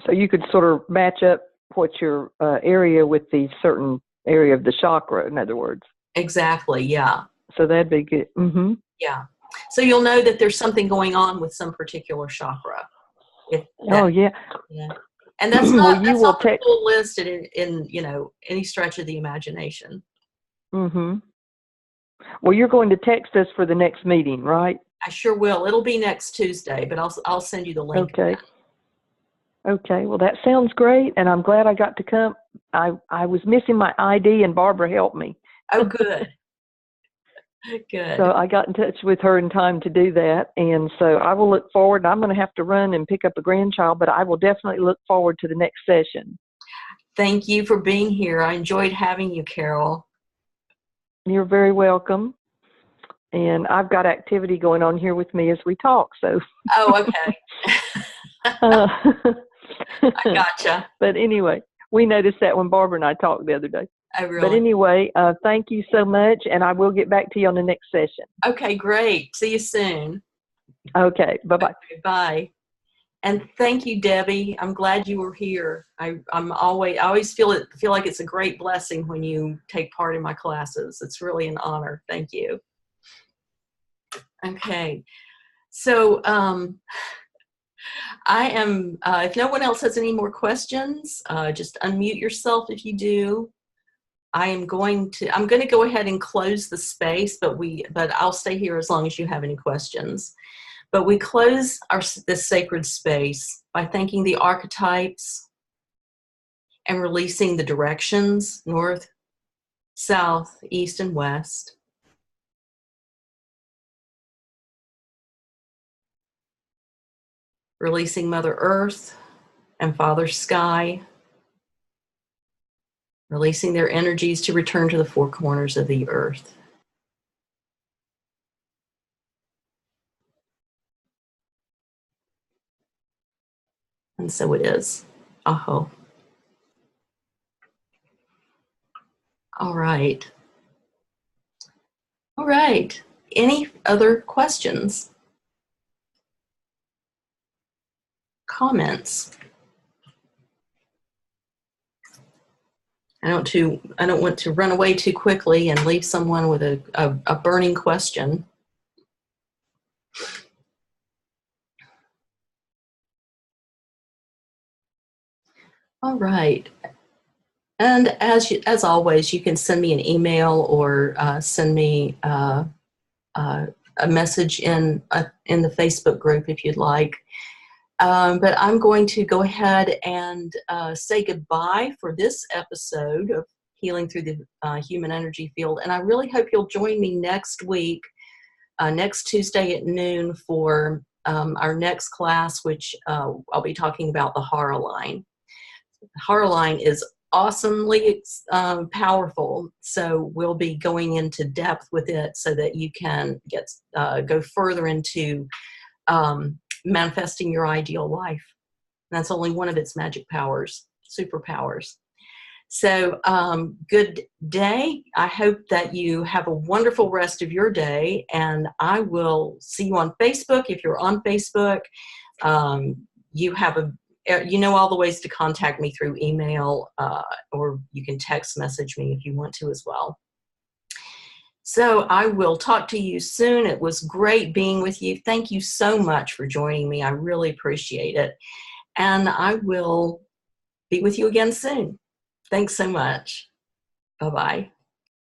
So you could sort of match up what your area with the certain area of the chakra, in other words. Exactly, yeah. So that'd be good. Yeah. So you'll know that there's something going on with some particular chakra. Yeah. And that's well, not, you that's will not the full list in you know, any stretch of the imagination. Well, you're going to text us for the next meeting, right? I sure will. It'll be next Tuesday, but I'll send you the link. Okay. Okay. Well, that sounds great, and I'm glad I got to come. I was missing my ID, and Barbara helped me. Oh, good. Good. So I got in touch with her in time to do that, and so I will look forward. I'm going to have to run and pick up a grandchild, but I will definitely look forward to the next session. Thank you for being here. I enjoyed having you, Carol. You're very welcome. And I've got activity going on here with me as we talk, so. Oh, okay. I gotcha. But anyway, we noticed that when Barbara and I talked the other day. Oh, really? But anyway, thank you so much, and I will get back to you on the next session. Okay, great. See you soon. Okay, bye-bye. Okay, bye. And thank you, Debbie. I'm glad you were here. I always feel like it's a great blessing when you take part in my classes. It's really an honor. Thank you. Okay, so I am, if no one else has any more questions, just unmute yourself if you do. I'm going to go ahead and close the space, but I'll stay here as long as you have any questions. But we close this sacred space by thanking the archetypes and releasing the directions, north, south, east, and west. Releasing Mother Earth and Father Sky. Releasing their energies to return to the four corners of the earth. And so it is. Aho. All right. All right. Any other questions? Comments? I don't want to run away too quickly and leave someone with a burning question. All right. And as always, you can send me an email or send me a message in the Facebook group if you'd like. But I'm going to go ahead and say goodbye for this episode of Healing Through the Human Energy Field. And I really hope you'll join me next week, next Tuesday at noon for our next class, which I'll be talking about the Hara line. The Hara line is awesomely powerful, so we'll be going into depth with it so that you can go further into manifesting your ideal life. And that's only one of its magic powers, superpowers. So good day. I hope that you have a wonderful rest of your day, and I will see you on Facebook. If you're on Facebook, you know all the ways to contact me through email, or you can text message me if you want to as well. So I will talk to you soon. It was great being with you. Thank you so much for joining me. I really appreciate it. And I will be with you again soon. Thanks so much. Bye-bye.